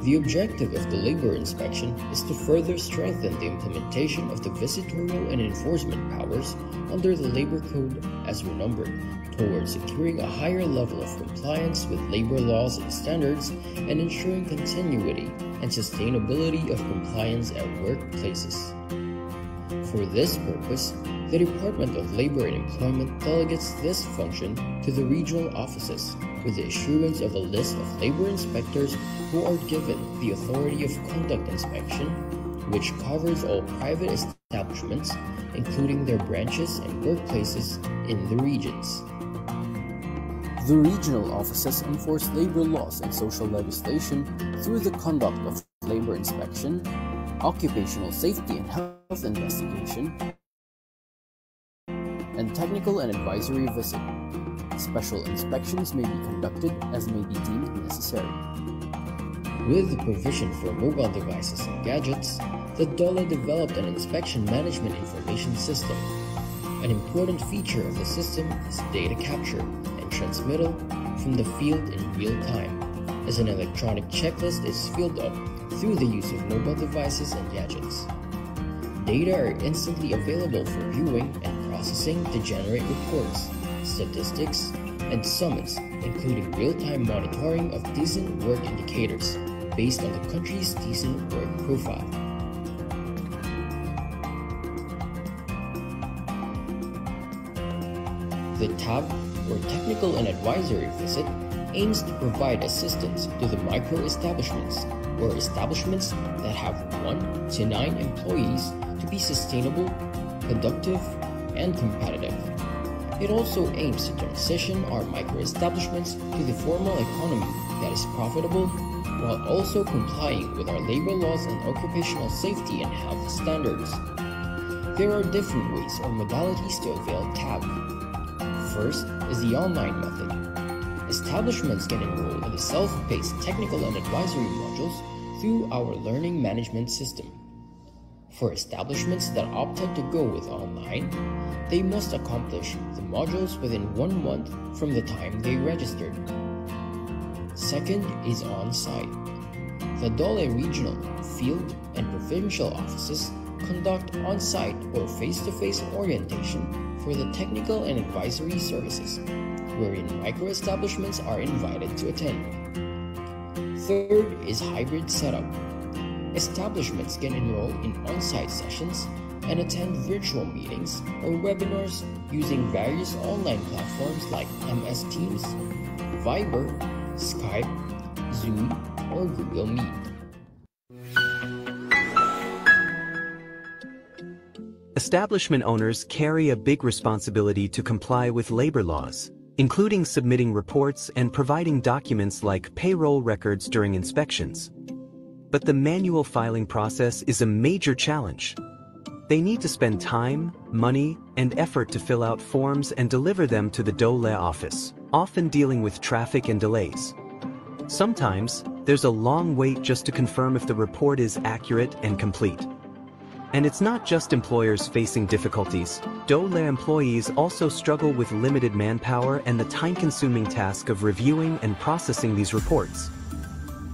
The objective of the labor inspection is to further strengthen the implementation of the visitorial and enforcement powers under the Labor Code as renumbered towards securing a higher level of compliance with labor laws and standards and ensuring continuity and sustainability of compliance at workplaces. For this purpose, the Department of Labor and Employment delegates this function to the regional offices with the issuance of a list of labor inspectors who are given the authority of conduct inspection, which covers all private establishments, including their branches and workplaces in the regions. The regional offices enforce labor laws and social legislation through the conduct of labor inspection, occupational safety and health investigation, and technical and advisory visit. Special inspections may be conducted as may be deemed necessary. With the provision for mobile devices and gadgets, the DOLE developed an inspection management information system. An important feature of the system is data capture and transmittal from the field in real time, as an electronic checklist is filled up through the use of mobile devices and gadgets. Data are instantly available for viewing and processing to generate reports, statistics, and summons, including real-time monitoring of decent work indicators based on the country's decent work profile. The TAV, or Technical and Advisory Visit, aims to provide assistance to the micro-establishments, or establishments that have 1 to 9 employees, to be sustainable, productive, and competitive. It also aims to transition our micro-establishments to the formal economy that is profitable, while also complying with our labor laws and occupational safety and health standards. There are different ways or modalities to avail TAV. First is the online method. Establishments can enroll in the self-paced technical and advisory modules through our learning management system. For establishments that opted to go with online, they must accomplish the modules within 1 month from the time they registered. Second is on-site. The DOLE regional, field, and provincial offices conduct on-site or face-to-face orientation for the technical and advisory services, wherein micro-establishments are invited to attend. Third is hybrid setup. Establishments can enroll in on-site sessions and attend virtual meetings or webinars using various online platforms like MS Teams, Viber, Skype, Zoom, or Google Meet. Establishment owners carry a big responsibility to comply with labor laws, including submitting reports and providing documents like payroll records during inspections. But the manual filing process is a major challenge. They need to spend time, money, and effort to fill out forms and deliver them to the DOLE office, often dealing with traffic and delays. Sometimes, there's a long wait just to confirm if the report is accurate and complete. And it's not just employers facing difficulties. DOLE employees also struggle with limited manpower and the time-consuming task of reviewing and processing these reports.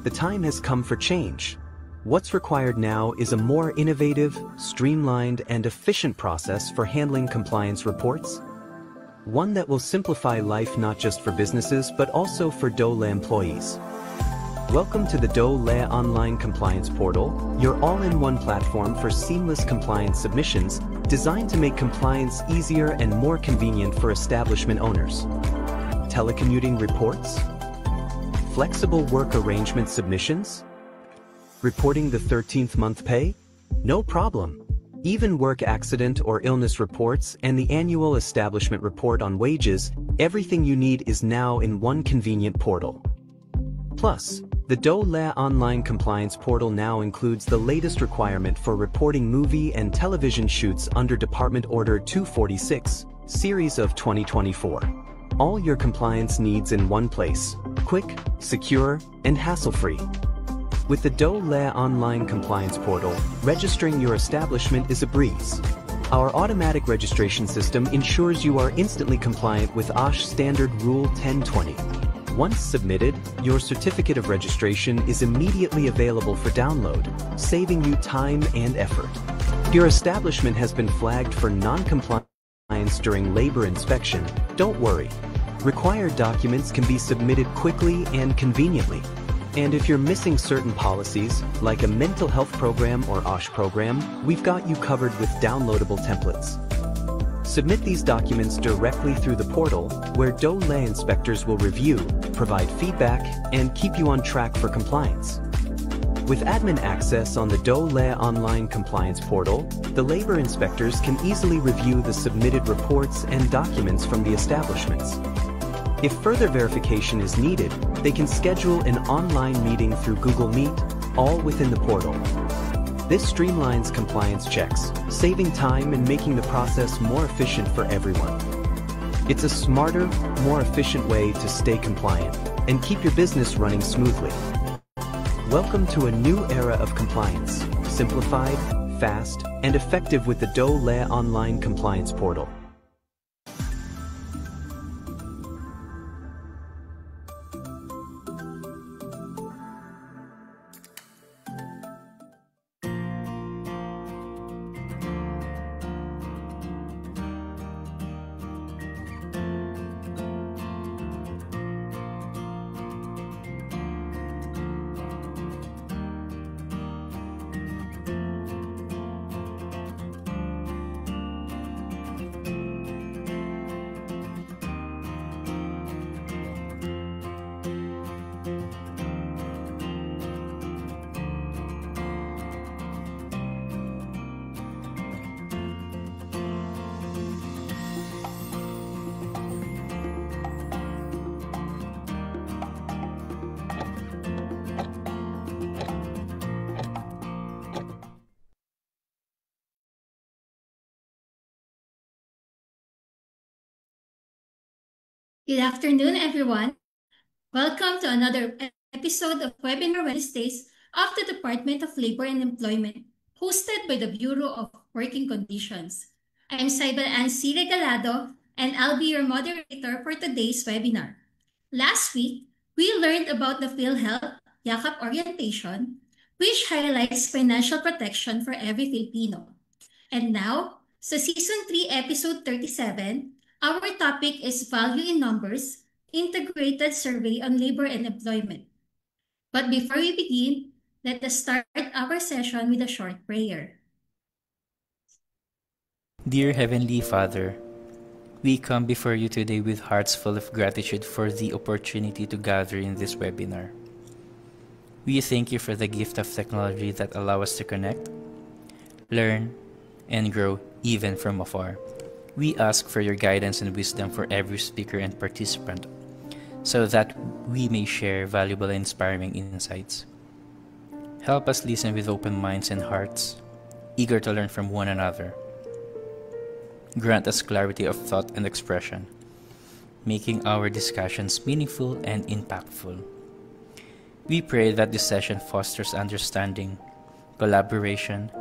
The time has come for change. What's required now is a more innovative, streamlined, and efficient process for handling compliance reports. One that will simplify life not just for businesses but also for DOLE employees. Welcome to the DOLE Online Compliance Portal, your all-in-one platform for seamless compliance submissions, designed to make compliance easier and more convenient for establishment owners. Telecommuting reports? Flexible work arrangement submissions? Reporting the 13th month pay? No problem. Even work accident or illness reports and the annual establishment report on wages, everything you need is now in one convenient portal. Plus, the DOLE Online Compliance Portal now includes the latest requirement for reporting movie and television shoots under Department Order 246, Series of 2024. All your compliance needs in one place, quick, secure, and hassle-free. With the DOLE Online Compliance Portal, registering your establishment is a breeze. Our automatic registration system ensures you are instantly compliant with OSH Standard Rule 1020. Once submitted, your certificate of registration is immediately available for download, saving you time and effort. If your establishment has been flagged for non-compliance during labor inspection, don't worry. Required documents can be submitted quickly and conveniently. And if you're missing certain policies, like a mental health program or OSH program, we've got you covered with downloadable templates. Submit these documents directly through the portal, where DOLE inspectors will review, provide feedback, and keep you on track for compliance. With admin access on the DOLE online compliance portal, the labor inspectors can easily review the submitted reports and documents from the establishments. If further verification is needed, they can schedule an online meeting through Google Meet, all within the portal. This streamlines compliance checks, saving time and making the process more efficient for everyone. It's a smarter, more efficient way to stay compliant and keep your business running smoothly. Welcome to a new era of compliance, simplified, fast, and effective with the DOLE online compliance portal. Good afternoon, everyone. Welcome to another episode of Webinar Wednesdays of the Department of Labor and Employment, hosted by the Bureau of Working Conditions. I'm Saibal Ann C. Regalado, and I'll be your moderator for today's webinar. Last week, we learned about the PhilHealth Yakap Orientation, which highlights financial protection for every Filipino. And now, sa Season 3, Episode 37, our topic is Value in Numbers, Integrated Survey on Labor and Employment. But before we begin, let us start our session with a short prayer. Dear Heavenly Father, we come before you today with hearts full of gratitude for the opportunity to gather in this webinar. We thank you for the gift of technology that allow us to connect, learn, and grow even from afar. We ask for your guidance and wisdom for every speaker and participant, so that we may share valuable and inspiring insights. Help us listen with open minds and hearts, eager to learn from one another. Grant us clarity of thought and expression, making our discussions meaningful and impactful. We pray that this session fosters understanding, collaboration,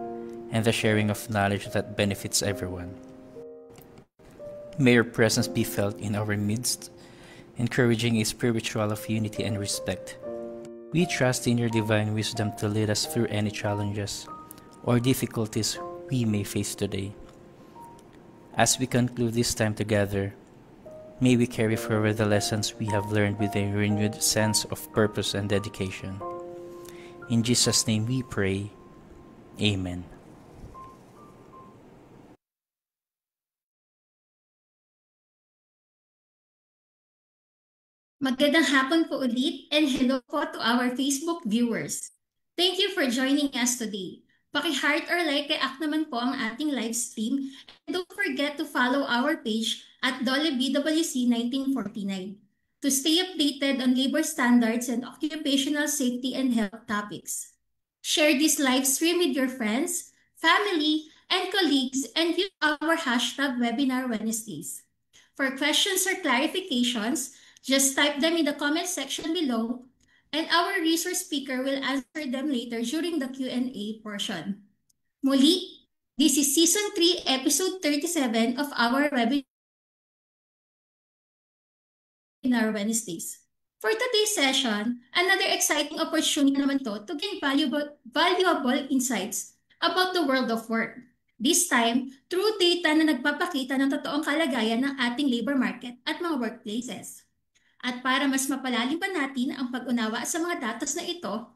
and the sharing of knowledge that benefits everyone. May your presence be felt in our midst, encouraging a spiritual of unity and respect. We trust in your divine wisdom to lead us through any challenges or difficulties we may face today. As we conclude this time together, may we carry forward the lessons we have learned with a renewed sense of purpose and dedication. In Jesus' name we pray. Amen. Magandang hapon po ulit and hello po to our Facebook viewers. Thank you for joining us today. Paki-heart or like react naman po ang ating live stream and don't forget to follow our page at Dole BWC 1949 to stay updated on labor standards and occupational safety and health topics. Share this live stream with your friends, family, and colleagues and use our hashtag Webinar Wednesdays. For questions or clarifications, just type them in the comment section below, and our resource speaker will answer them later during the Q&A portion. Muli, this is Season 3, Episode 37 of our Webinar Wednesdays. For today's session, another exciting opportunity naman to gain valuable insights about the world of work. This time, through data na nagpapakita ng totoong kalagayan ng ating labor market at mga workplaces. At para mas mapalalim pa natin ang pag-unawa sa mga datos na ito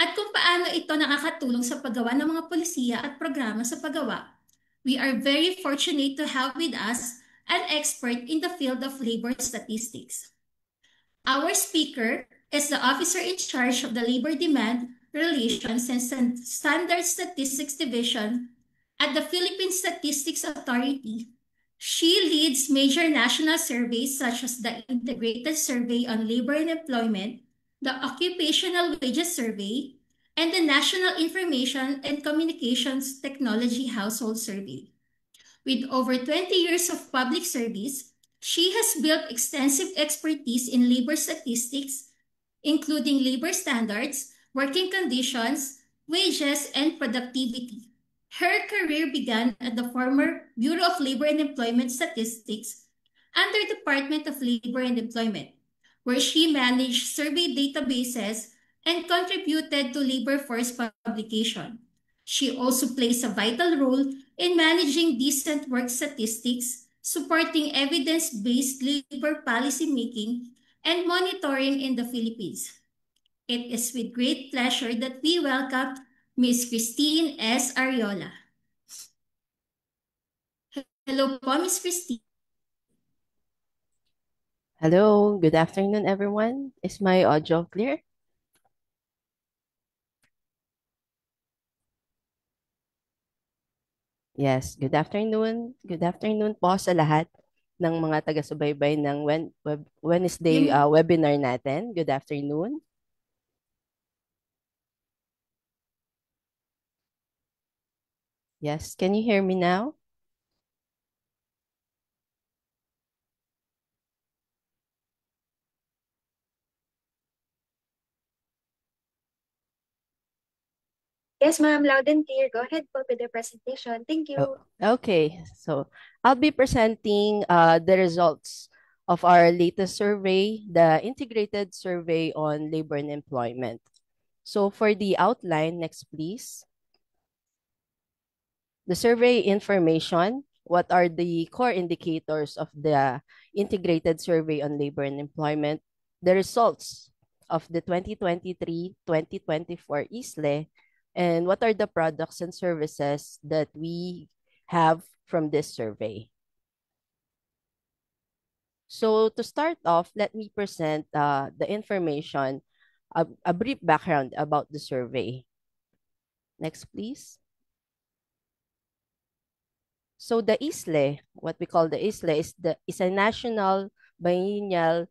at kung paano ito nakakatulong sa paggawa ng mga polisiya at programa sa paggawa, we are very fortunate to have with us an expert in the field of labor statistics. Our speaker is the officer in charge of the Labor Demand Relations and Standard Statistics Division at the Philippine Statistics Authority. She leads major national surveys such as the Integrated Survey on Labor and Employment, the Occupational Wages Survey, and the National Information and Communications Technology Household Survey. With over 20 years of public service, she has built extensive expertise in labor statistics, including labor standards, working conditions, wages, and productivity. Her career began at the former Bureau of Labor and Employment Statistics under Department of Labor and Employment, where she managed survey databases and contributed to labor force publication. She also plays a vital role in managing decent work statistics, supporting evidence-based labor policy making, and monitoring in the Philippines. It is with great pleasure that we welcome Ms. Christine S. Ariola. Hello po, Ms. Christine. Hello, good afternoon, everyone. Is my audio clear? Yes, good afternoon. Good afternoon po sa lahat ng mga taga-subaybay ng Wednesday webinar natin. Good afternoon. Yes, can you hear me now? Yes, ma'am, loud and clear. Go ahead po with the presentation. Thank you. Okay, so I'll be presenting the results of our latest survey, the Integrated Survey on Labor and Employment. So for the outline, next please. The survey information, what are the core indicators of the Integrated Survey on Labor and Employment, the results of the 2023-2024 ISLE, and what are the products and services that we have from this survey. So to start off, let me present the information, a brief background about the survey. Next, please. So the ISLE, what we call the ISLE, is a national biennial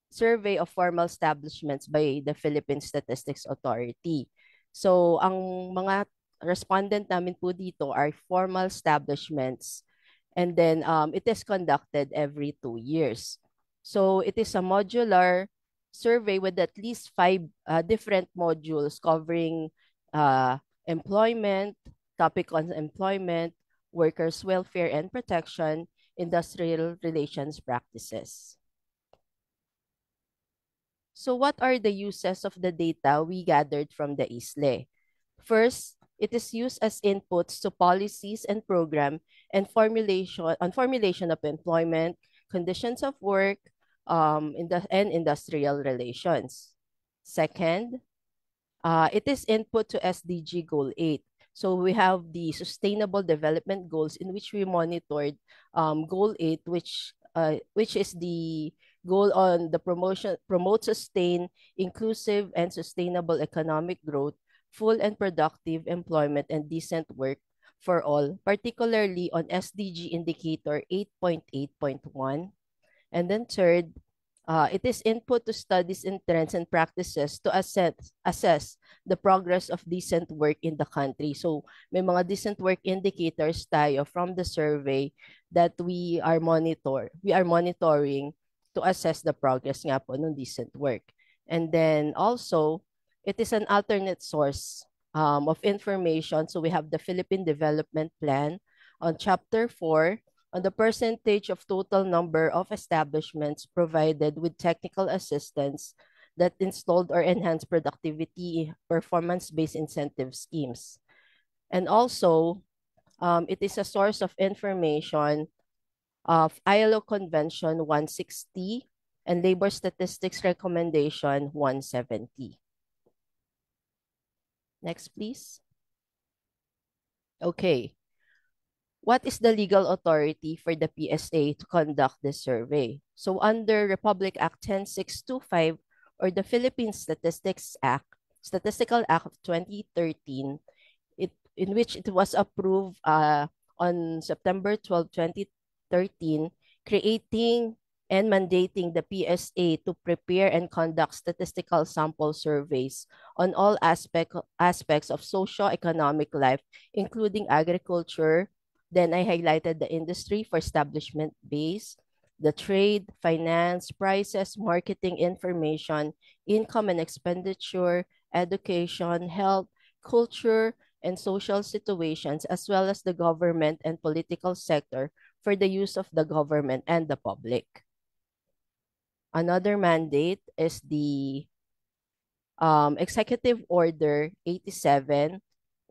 survey of formal establishments by the Philippine Statistics Authority. So ang mga respondent namin po dito are formal establishments, and then it is conducted every 2 years. So it is a modular survey with at least 5 different modules covering employment, topic on employment, workers' welfare and protection, industrial relations practices. So what are the uses of the data we gathered from the ISLE? First, it is used as inputs to policies and program and formulation of employment, conditions of work, and industrial relations. Second, it is input to SDG Goal 8. So we have the Sustainable Development Goals in which we monitored Goal 8, which is the goal on the promote, sustain, inclusive, and sustainable economic growth, full and productive employment, and decent work for all, particularly on SDG indicator 8.8.1. And then third, it is input to studies in trends and practices to assess the progress of decent work in the country. So may mga decent work indicators tayo from the survey that we are monitoring to assess the progress nga po ng decent work. And then also, it is an alternate source of information. So we have the Philippine Development Plan on Chapter 4 on the percentage of total number of establishments provided with technical assistance that installed or enhanced productivity performance-based incentive schemes. And also, it is a source of information of ILO Convention 160 and Labor Statistics Recommendation 170. Next, please. Okay. What is the legal authority for the PSA to conduct this survey? So under Republic Act 10625 or the Philippine Statistical Act of 2013, in which it was approved on September 12, 2013, creating and mandating the PSA to prepare and conduct statistical sample surveys on all aspects of socio-economic life, including agriculture. Then I highlighted the industry for establishment base, the trade, finance, prices, marketing information, income and expenditure, education, health, culture, and social situations, as well as the government and political sector for the use of the government and the public. Another mandate is the Executive Order 87,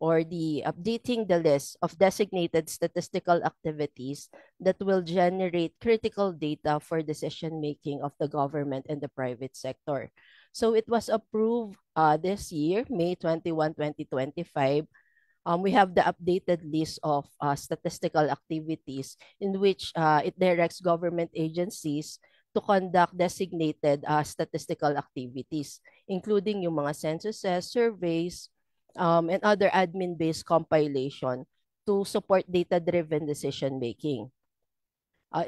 or the updating the list of designated statistical activities that will generate critical data for decision making of the government and the private sector. So it was approved this year, May 21, 2025. We have the updated list of statistical activities in which it directs government agencies to conduct designated statistical activities, including yung mga censuses, surveys, and other admin-based compilation to support data-driven decision-making.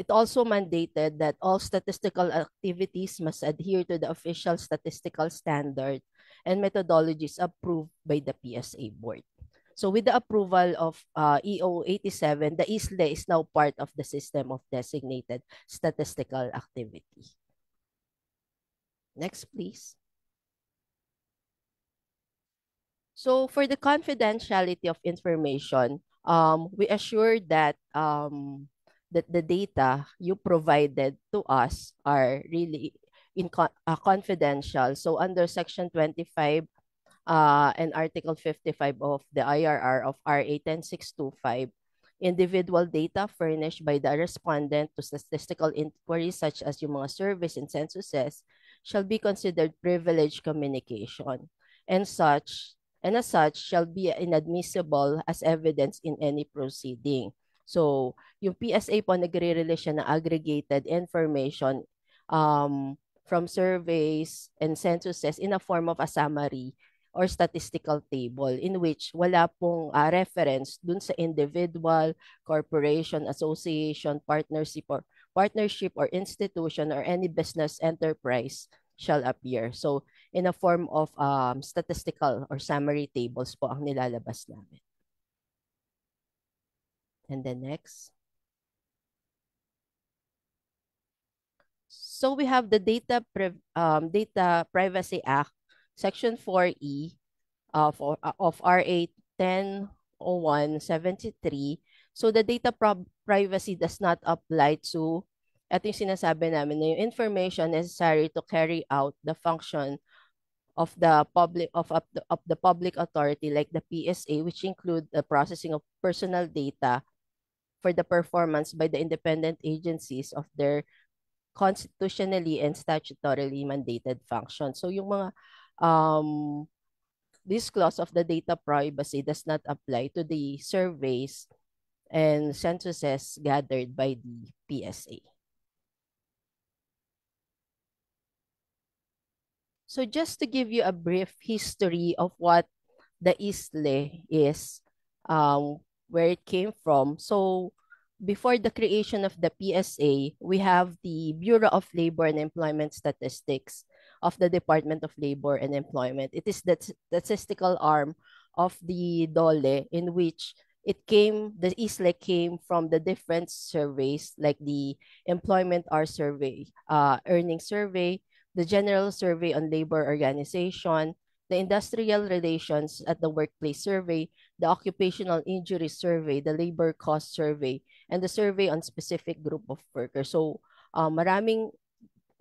It also mandated that all statistical activities must adhere to the official statistical standard and methodologies approved by the PSA board. So with the approval of EO 87, the ISLE is now part of the system of designated statistical activity. Next, please. So for the confidentiality of information, we assure that that the data you provided to us are really confidential. So under Section 25 and Article 55 of the IRR of RA 10625, individual data furnished by the respondent to statistical inquiries such as yung mga surveys and censuses shall be considered privileged communication, and as such shall be inadmissible as evidence in any proceeding. So, yung PSA po nagre-release siya ng aggregated information from surveys and censuses in a form of a summary or statistical table in which wala pong reference dun sa individual, corporation, association, partnership or institution or any business enterprise shall appear. So, in a form of statistical or summary tables po ang nilalabas namin. And then next. So we have the Data Privacy Act, Section 4E of RA 1001/73. So the data privacy does not apply to, ito yung sinasabi namin na yung information necessary to carry out the function of the public authority like the PSA, which include the processing of personal data for the performance by the independent agencies of their constitutionally and statutorily mandated functions. So yung mga this clause of the data privacy does not apply to the surveys and censuses gathered by the PSA. So just to give you a brief history of what the ISLE is, where it came from. So before the creation of the PSA, we have the Bureau of Labor and Employment Statistics of the Department of Labor and Employment. It is the statistical arm of the DOLE, in which the ISLE came from the different surveys like the Employment Hour Survey, Earnings Survey, the General Survey on Labor Organization, the Industrial Relations at the Workplace Survey, the Occupational Injury Survey, the Labor Cost Survey, and the Survey on Specific Group of Workers. So, maraming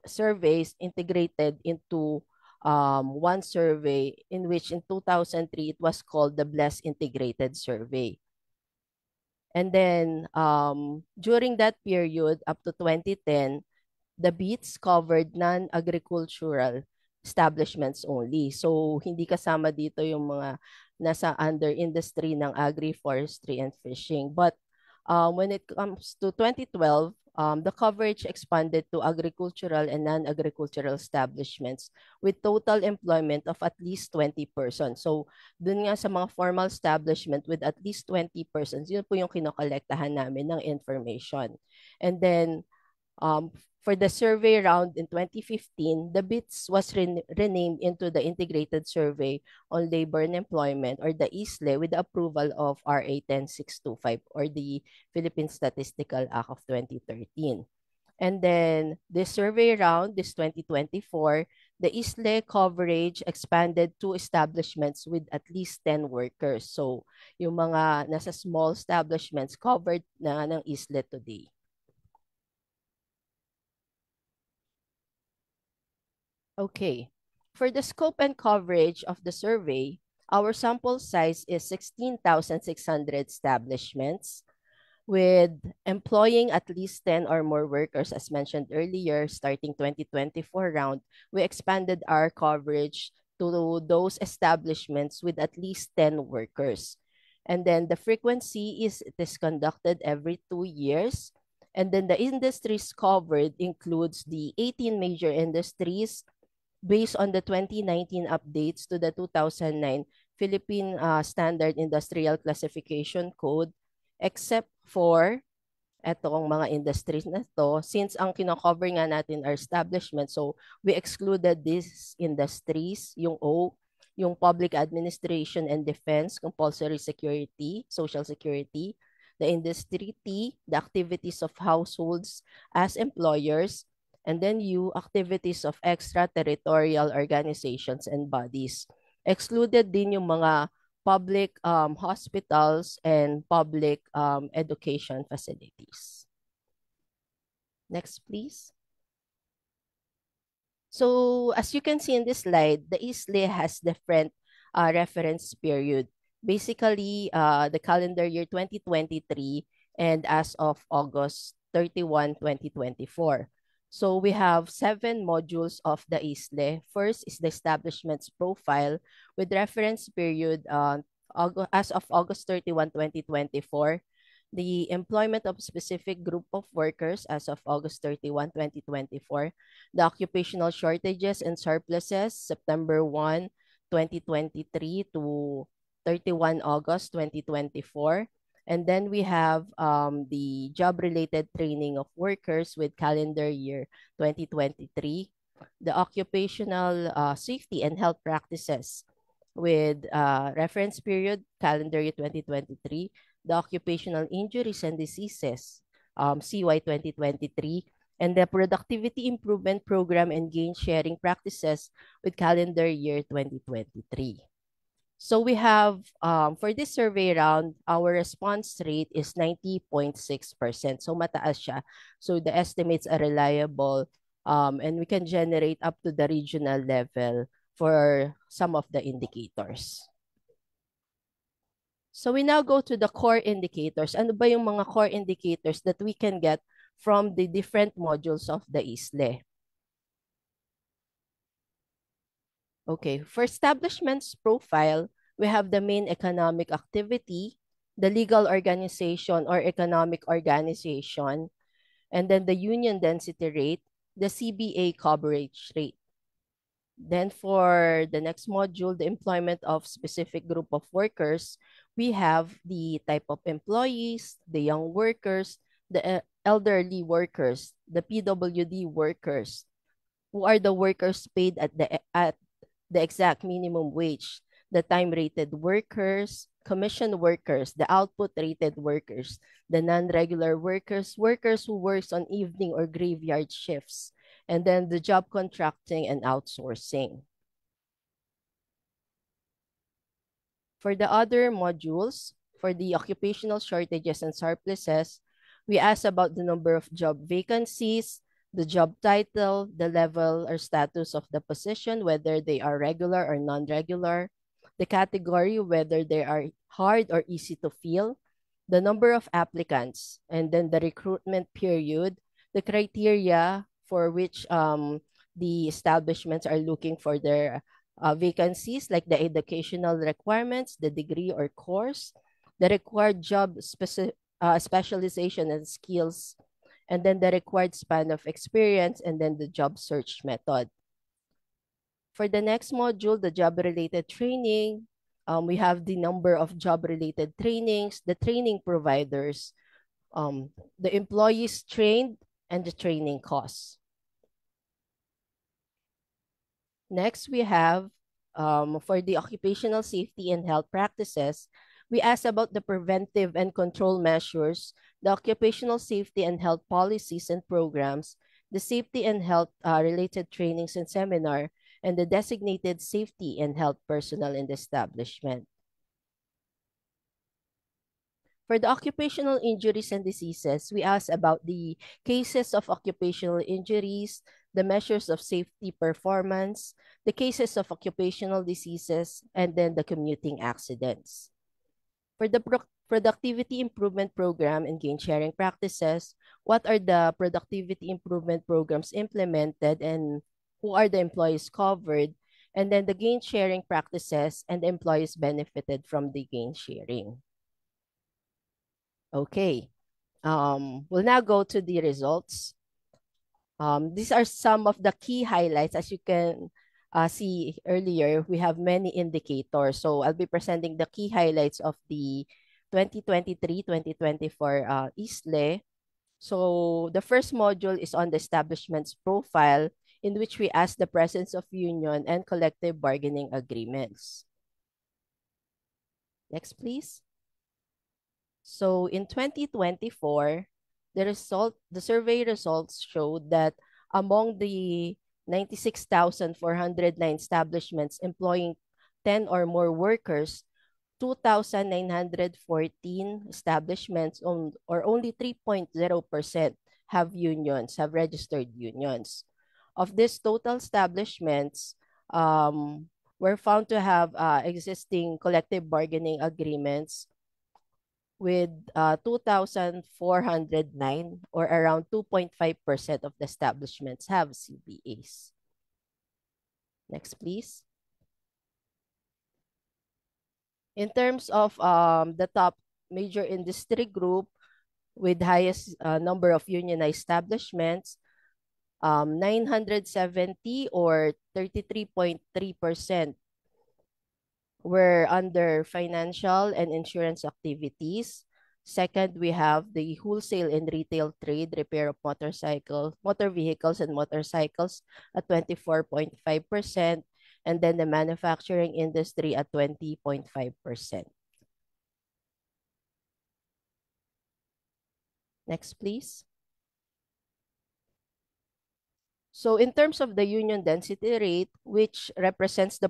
surveys integrated into one survey in which in 2003 it was called the BLESS Integrated Survey. And then during that period up to 2010, the BEATS covered non-agricultural establishments only. So hindi kasama dito yung mga nasa under industry ng agri-forestry and fishing. But when it comes to 2012, the coverage expanded to agricultural and non-agricultural establishments with total employment of at least 20 persons. So, dun nga sa mga formal establishment with at least 20 persons, yun po yung kinokolektahan namin ng information. And then, for the survey round in 2015, the BITS was renamed into the Integrated Survey on Labor and Employment, or the ISLE, with the approval of RA 10625, or the Philippine Statistical Act of 2013. And then this survey round, this 2024, the ISLE coverage expanded to establishments with at least 10 workers. So yung mga nasa small establishments covered na ng ISLE today. Okay, for the scope and coverage of the survey, our sample size is 16,600 establishments with employing at least 10 or more workers. As mentioned earlier, starting 2024 round, we expanded our coverage to those establishments with at least 10 workers. And then the frequency is it is conducted every 2 years. And then the industries covered includes the 18 major industries based on the 2019 updates to the 2009 Philippine Standard Industrial Classification Code, except for etong mga industries na to, since ang kino-cover nga natin are establishments, so we excluded these industries, yung O, yung public administration and defense, compulsory security, social security, the industry T, the activities of households as employers, and then U, activities of extraterritorial organizations and bodies. Excluded din yung mga public hospitals and public education facilities. Next, please. So as you can see in this slide, the ISLE has different reference period. Basically, the calendar year 2023 and as of August 31, 2024. So we have 7 modules of the ISLE. First is the establishment's profile with reference period as of August 31, 2024. The employment of specific group of workers as of August 31, 2024. The occupational shortages and surpluses, September 1, 2023 to 31 August 2024. And then we have the job-related training of workers with calendar year 2023, the occupational safety and health practices with reference period calendar year 2023, the occupational injuries and diseases CY 2023, and the productivity improvement program and gain sharing practices with calendar year 2023. So we have, for this survey round, our response rate is 90.6%. So mataas siya. So the estimates are reliable and we can generate up to the regional level for some of the indicators. So we now go to the core indicators. Ano ba yung mga core indicators that we can get from the different modules of the ISLE? Okay, for establishment's profile, we have the main economic activity, the legal organization or economic organization, and then the union density rate, the CBA coverage rate. Then for the next module, the employment of specific group of workers, we have the type of employees, the young workers, the elderly workers, the PWD workers, who are the workers paid at the exact minimum wage, the time-rated workers, commission workers, the output-rated workers, the non-regular workers, workers who works on evening or graveyard shifts, and then the job contracting and outsourcing. For the other modules, for the occupational shortages and surpluses, we asked about the number of job vacancies, the job title, the level or status of the position, whether they are regular or non-regular, the category, whether they are hard or easy to fill, the number of applicants, and then the recruitment period, the criteria for which the establishments are looking for their vacancies, like the educational requirements, the degree or course, the required job specialization and skills, and then the required span of experience, and then the job search method. For the next module, the job-related training, we have the number of job-related trainings, the training providers, the employees trained, and the training costs. Next, we have for the occupational safety and health practices, we asked about the preventive and control measures, the occupational safety and health policies and programs, the safety and health related trainings and seminar, and the designated safety and health personnel in the establishment. For the occupational injuries and diseases, we asked about the cases of occupational injuries, the measures of safety performance, the cases of occupational diseases, and then the commuting accidents. For the productivity improvement program and gain sharing practices, what are the productivity improvement programs implemented and who are the employees covered? And then the gain sharing practices and the employees benefited from the gain sharing. Okay, we'll now go to the results. These are some of the key highlights. As you can see earlier, we have many indicators. So I'll be presenting the key highlights of the 2023-2024 ISLE. So the first module is on the establishment's profile, in which we ask the presence of union and collective bargaining agreements. Next, please. So in 2024, the survey results showed that among the 96,409 establishments employing 10 or more workers, 2,914 establishments or only 3.0% have registered unions. Of this total establishments, were found to have existing collective bargaining agreements with 2,409 or around 2.5% of the establishments have CBAs. Next, please. In terms of the top major industry group with highest number of unionized establishments, 970 or 33.3% were under financial and insurance activities. Second, we have the wholesale and retail trade, repair of motor vehicles and motorcycles at 24.5%, and then the manufacturing industry at 20.5%. Next, please. So in terms of the union density rate, which represents the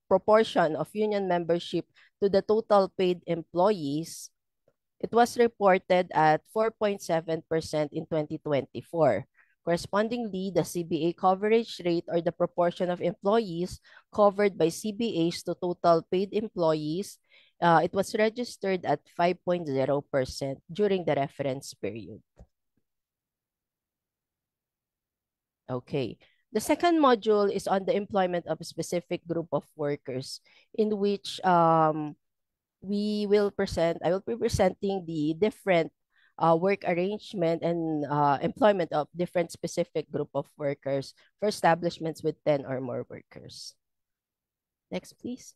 proportion of union membership to the total paid employees, it was reported at 4.7% in 2024. Correspondingly, the CBA coverage rate or the proportion of employees covered by CBAs to total paid employees, it was registered at 5.0% during the reference period. Okay. The second module is on the employment of a specific group of workers, in which I will be presenting the different work arrangement and employment of different specific group of workers for establishments with 10 or more workers. Next, please.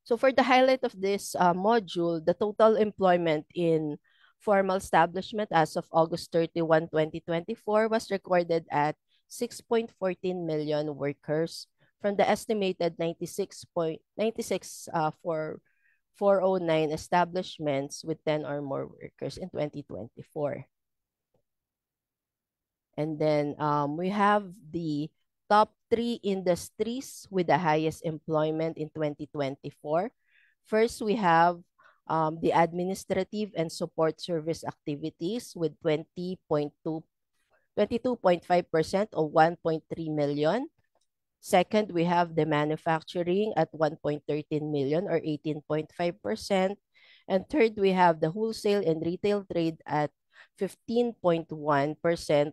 So for the highlight of this module, the total employment in formal establishment as of August 31, 2024 was recorded at 6.14 million workers from the estimated 96,409 establishments with 10 or more workers in 2024. And then we have the top 3 industries with the highest employment in 2024. First, we have the administrative and support service activities with 20.2 22.5% of 1.3 million. Second, we have the manufacturing at 1.13 million or 18.5%. And third, we have the wholesale and retail trade at 15.1%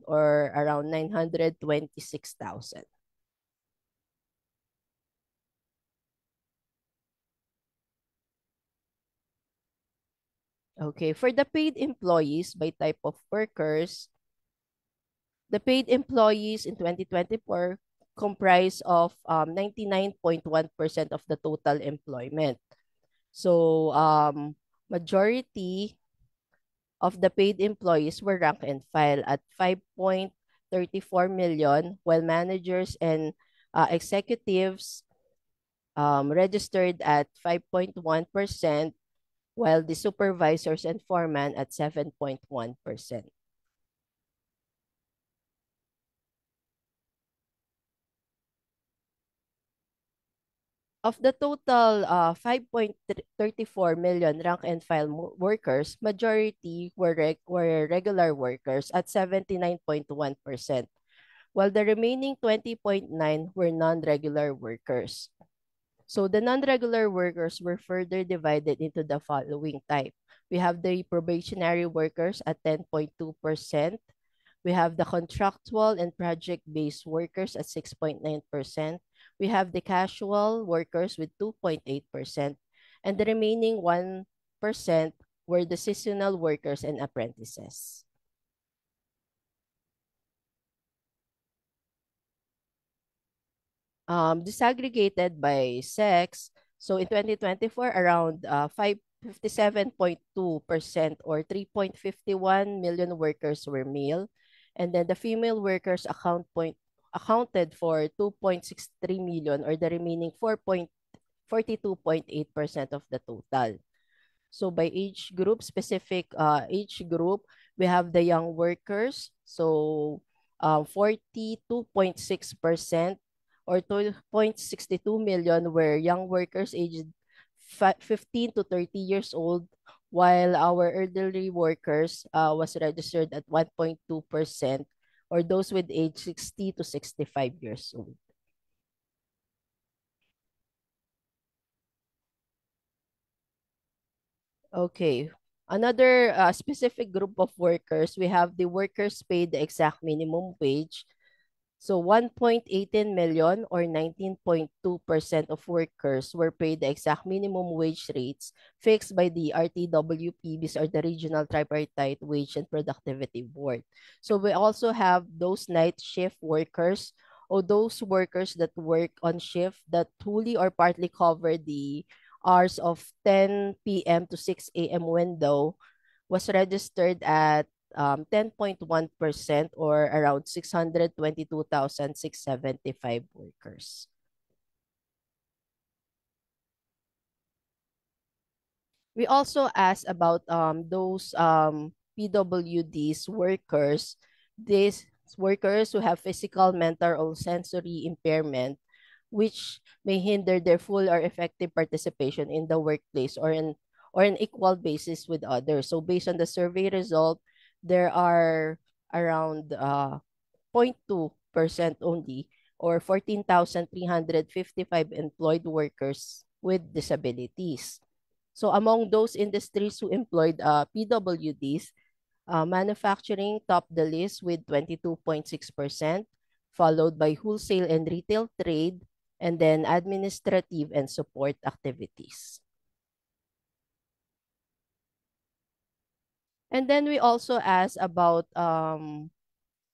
or around 926,000. Okay, for the paid employees by type of workers, the paid employees in 2024 comprise of 99.1% of the total employment. So, majority of the paid employees were rank and file at 5.34 million, while managers and executives registered at 5.1%, while the supervisors and foreman at 7.1%. Of the total 5.34 million rank and file workers, majority were regular workers at 79.1%, while the remaining 20.9 were non-regular workers. So the non-regular workers were further divided into the following type. We have the probationary workers at 10.2%. We have the contractual and project-based workers at 6.9%. We have the casual workers with 2.8%. And the remaining 1% were the seasonal workers and apprentices. Disaggregated by sex. So in 2024, around 57.2% or 3.51 million workers were male. And then the female workers accounted for 2.63 million or the remaining 42.8% of the total. So by age group, specific age group, we have the young workers. So 42.6% or 2.62 million were young workers aged 15 to 30 years old, while our elderly workers was registered at 1.2% or those with age 60 to 65 years old. Okay. Another specific group of workers, we have the workers paid the exact minimum wage. So 1.18 million or 19.2% of workers were paid the exact minimum wage rates fixed by the RTWPBs or the Regional Tripartite Wage and Productivity Board. So we also have those night shift workers or those workers that work on shift that fully or partly cover the hours of 10 p.m. to 6 a.m. window was registered at 10.1% or around 622,675 workers. We also asked about those PWDs workers, these workers who have physical, mental, or sensory impairment, which may hinder their full or effective participation in the workplace or an equal basis with others. So based on the survey result, there are around 0.2% only or 14,355 employed workers with disabilities. So among those industries who employed PWDs, manufacturing topped the list with 22.6%, followed by wholesale and retail trade, and then administrative and support activities. And then we also asked about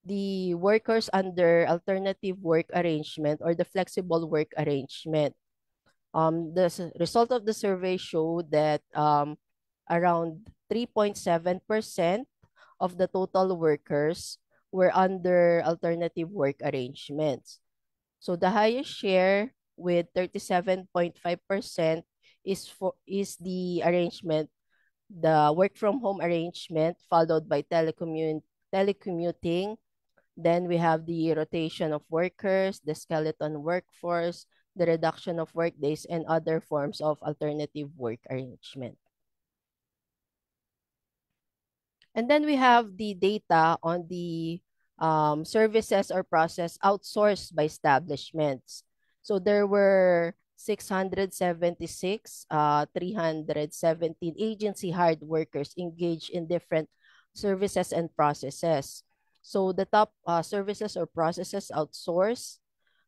the workers under alternative work arrangement or the flexible work arrangement. The result of the survey showed that around 3.7% of the total workers were under alternative work arrangements. So the highest share with 37.5% is the arrangement, the work from home arrangement, followed by telecommuting. Then we have the rotation of workers, the skeleton workforce, the reduction of workdays, and other forms of alternative work arrangement. And then we have the data on the services or process outsourced by establishments. So there were 676, 317 agency hired workers engaged in different services and processes. So the top services or processes outsourced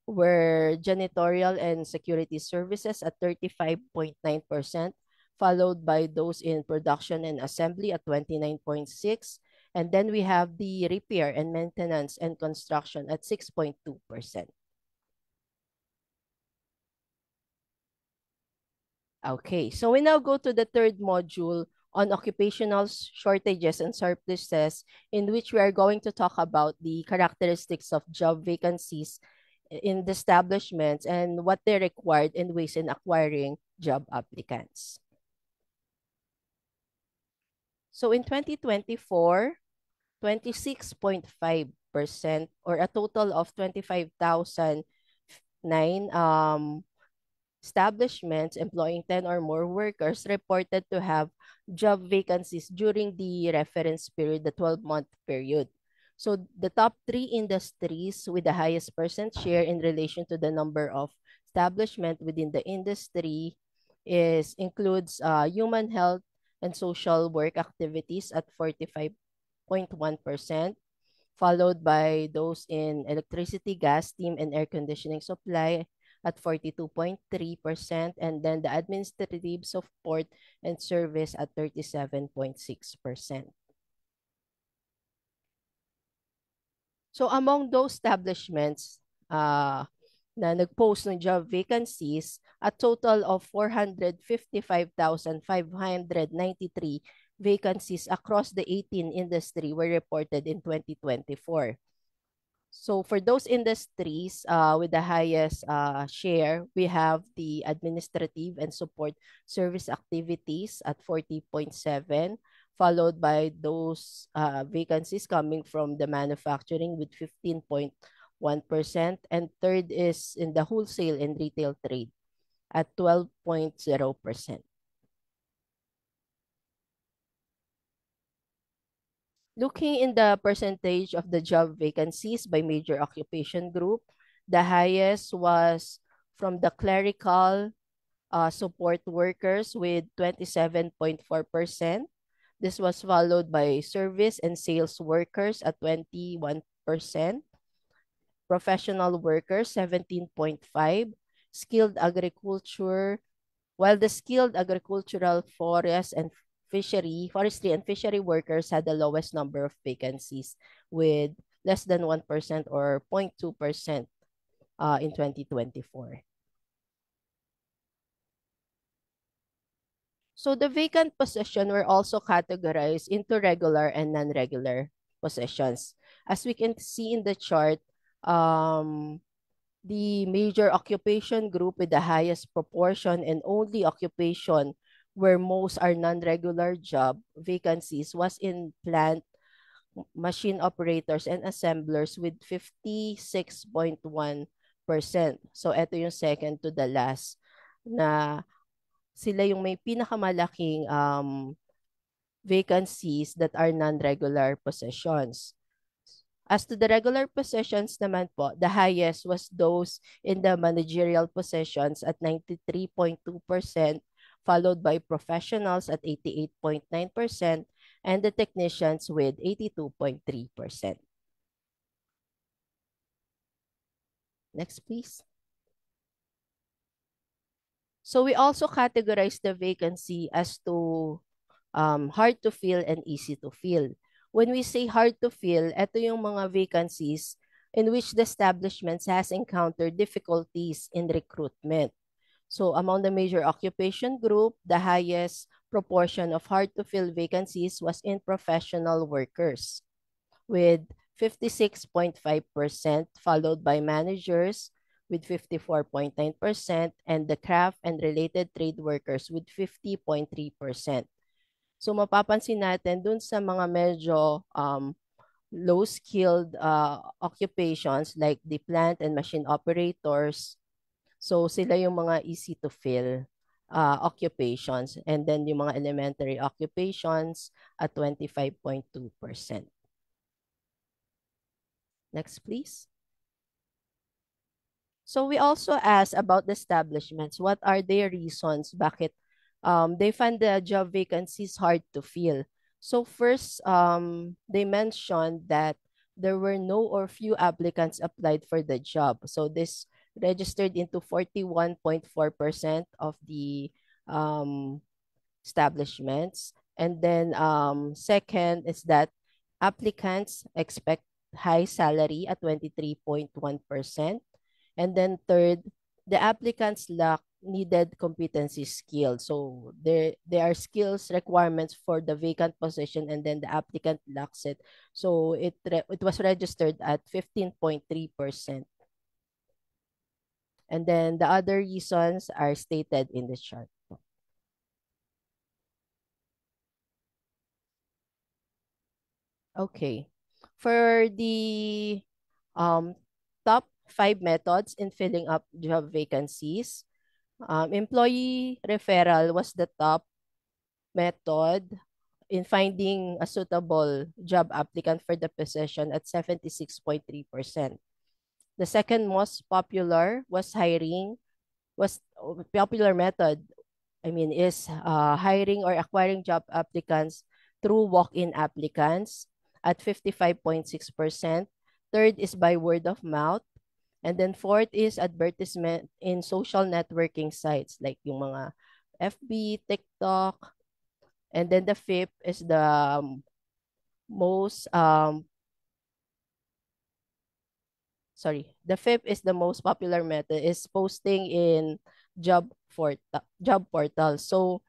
were janitorial and security services at 35.9%, followed by those in production and assembly at 29.6%. And then we have the repair and maintenance and construction at 6.2%. Okay, so we now go to the third module on occupational shortages and surpluses, in which we are going to talk about the characteristics of job vacancies in the establishments and what they required and ways in acquiring job applicants. So in 2024, 26.5% or a total of 25,009 establishments employing 10 or more workers reported to have job vacancies during the reference period, the 12-month period. So the top 3 industries with the highest percent share in relation to the number of establishment within the industry includes human health and social work activities at 45.1%, followed by those in electricity, gas, steam, and air conditioning supply at 42.3%, and then the administrative support and service at 37.6%. So among those establishments na nag-post ng job vacancies, a total of 455,593 vacancies across the 18 industry were reported in 2024. So for those industries with the highest share, we have the administrative and support service activities at 40.7%, followed by those vacancies coming from the manufacturing with 15.1%, and third is in the wholesale and retail trade at 12.0%. Looking in the percentage of the job vacancies by major occupation group, the highest was from the clerical support workers with 27.4%. This was followed by service and sales workers at 21%, professional workers 17.5%, skilled agriculture, while the skilled agricultural forestry and fishery workers had the lowest number of vacancies with less than 1% or 0.2% in 2024. So the vacant position were also categorized into regular and non-regular positions. As we can see in the chart, the major occupation group with the highest proportion and only occupation where most are non-regular job vacancies was in plant, machine operators, and assemblers with 56.1%. So ito yung second to the last na sila yung may pinakamalaking vacancies that are non-regular positions. As to the regular positions naman po, the highest was those in the managerial positions at 93.2%, followed by professionals at 88.9%, and the technicians with 82.3%. Next, please. So we also categorize the vacancy as to hard to fill and easy to fill. When we say hard to fill, ito yung mga vacancies in which the establishments has encountered difficulties in recruitment. So among the major occupation group, the highest proportion of hard to fill vacancies was in professional workers with 56.5%, followed by managers with 54.9%, and the craft and related trade workers with 50.3%. So mapapansin natin dun sa mga medyo low-skilled occupations like the plant and machine operators, so sila yung mga easy to fill occupations, and then yung mga elementary occupations at 25.2%. Next, please. So we also asked about the establishments. What are their reasons? Bakit they find the job vacancies hard to fill? So first, they mentioned that there were no or few applicants applied for the job. So this registered into 41.4% of the um, establishments. And then second is that applicants expect high salary at 23.1%. And then third, the applicants lack needed competency skills. So there are skills requirements for the vacant position and then the applicant lacks it. So it was registered at 15.3%. And then the other reasons are stated in the chart. Okay. For the um, top 5 methods in filling up job vacancies, employee referral was the top method in finding a suitable job applicant for the position at 76.3%. The second most popular popular method, is hiring or acquiring job applicants through walk-in applicants at 55.6%. Third is by word of mouth. And then fourth is advertisement in social networking sites like yung mga FB, TikTok. And then the fifth is the most the fifth is the most popular method is posting in job portal. So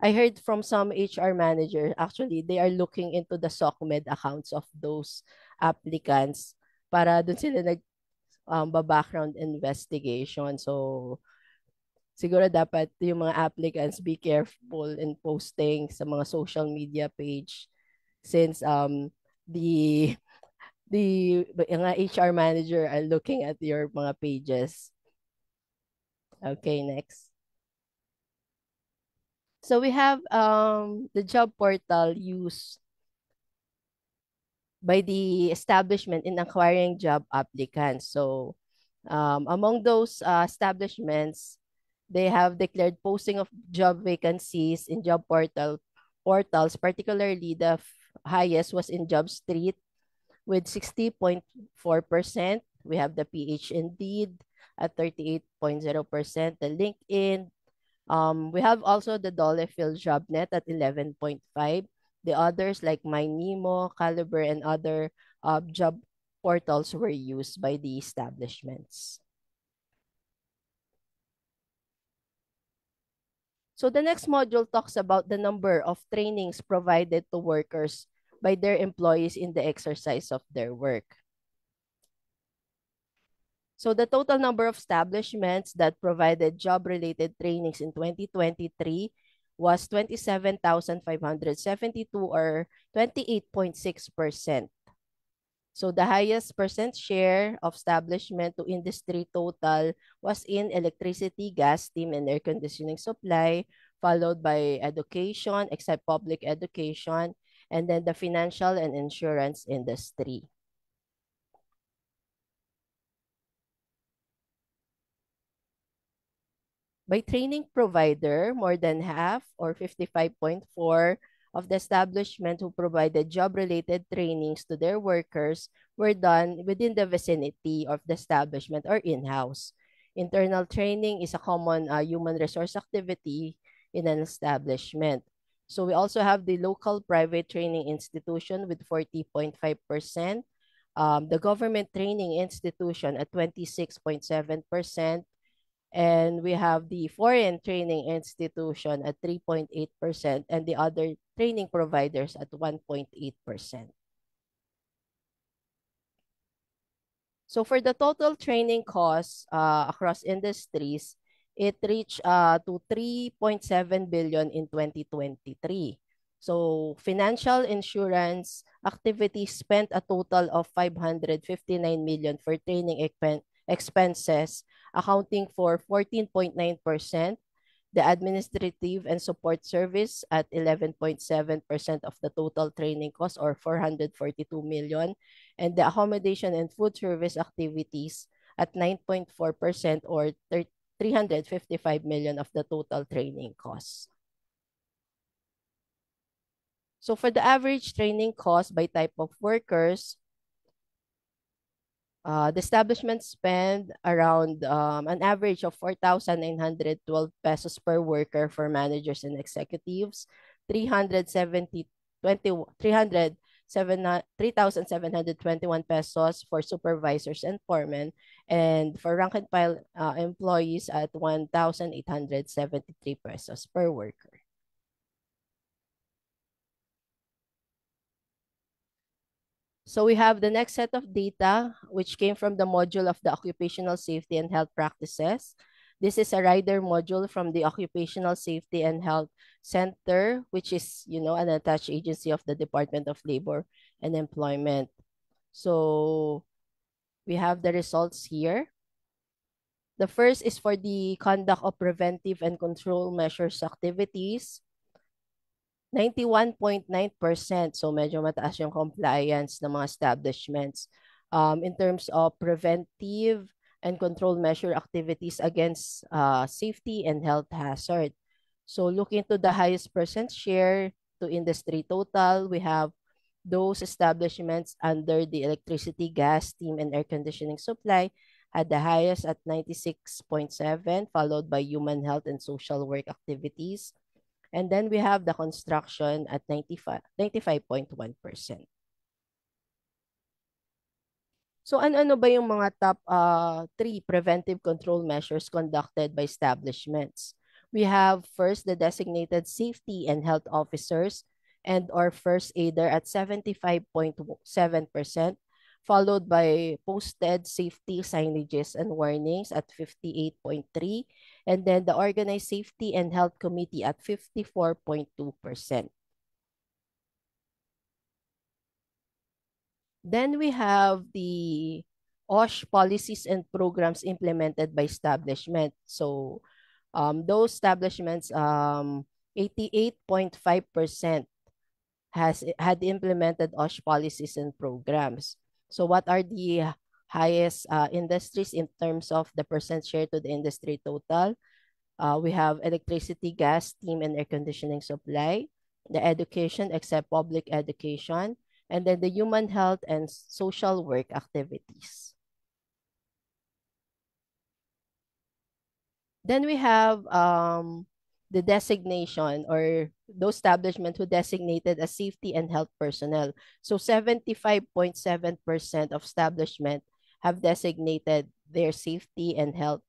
I heard from some HR manager, actually they are looking into the SOCMED accounts of those applicants para dun sila background investigation. So siguro dapat yung mga applicants be careful in posting sa mga social media page since the mga HR manager are looking at your mga pages. Okay, next. So we have the job portal used by the establishment in acquiring job applicants. So among those establishments, they have declared posting of job vacancies in job portals, particularly the highest was in JobStreet with 60.4%. We have the PH Indeed at 38.0%, the LinkedIn. We have also the Dolefil JobNet at 11.5%. The others like MyNemo, Caliber, and other job portals were used by the establishments. So the next module talks about the number of trainings provided to workers by their employees in the exercise of their work. So the total number of establishments that provided job-related trainings in 2023 was 27,572 or 28.6%. So the highest percent share of establishment to industry total was in electricity, gas, steam, and air conditioning supply, followed by education, except public education, and then the financial and insurance industry. By training provider, more than half or 55.4% of the establishment who provided job-related trainings to their workers were done within the vicinity of the establishment or in-house. Internal training is a common human resource activity in an establishment. So we also have the local private training institution with 40.5%, the government training institution at 26.7%, and we have the foreign training institution at 3.8% and the other training providers at 1.8%. So for the total training costs across industries, it reached to 3.7 billion in 2023. So financial insurance activities spent a total of 559 million for training expenses, accounting for 14.9%. The administrative and support service at 11.7% of the total training cost or 442 million. and the accommodation and food service activities at 9.4% or 355 million of the total training costs. So for the average training cost by type of workers, the establishment spend around an average of 4,912 pesos per worker for managers and executives, 3,721 pesos for supervisors and foremen, and for rank and file employees at 1,873 pesos per worker. So we have the next set of data, which came from the module of the Occupational Safety and Health Practices. This is a rider module from the Occupational Safety and Health Center, which is, an attached agency of the Department of Labor and Employment. So we have the results here. The first is for the conduct of preventive and control measures activities. 91.9%. So medyo mataas yung compliance ng mga establishments in terms of preventive and control measure activities against safety and health hazard. So looking to the highest percent share to industry total, we have those establishments under the electricity, gas, steam, and air conditioning supply had the highest at 96.7, followed by human health and social work activities. And then we have the construction at 95.1%. So ano ba yung mga top 3 preventive control measures conducted by establishments? We have first the designated safety and health officers and or first aider at 75.7%, followed by posted safety signages and warnings at 58.3%, and then the Organized Safety and Health Committee at 54.2%. Then we have the OSH policies and programs implemented by establishment. So those establishments, 88.5% had implemented OSH policies and programs. So what are the highest industries in terms of the percent share to the industry total? We have electricity, gas, steam, and air conditioning supply, the education except public education, and then the human health and social work activities. Then we have the designation or those establishments who designated as safety and health personnel. So 75.7% of establishment have designated their safety and health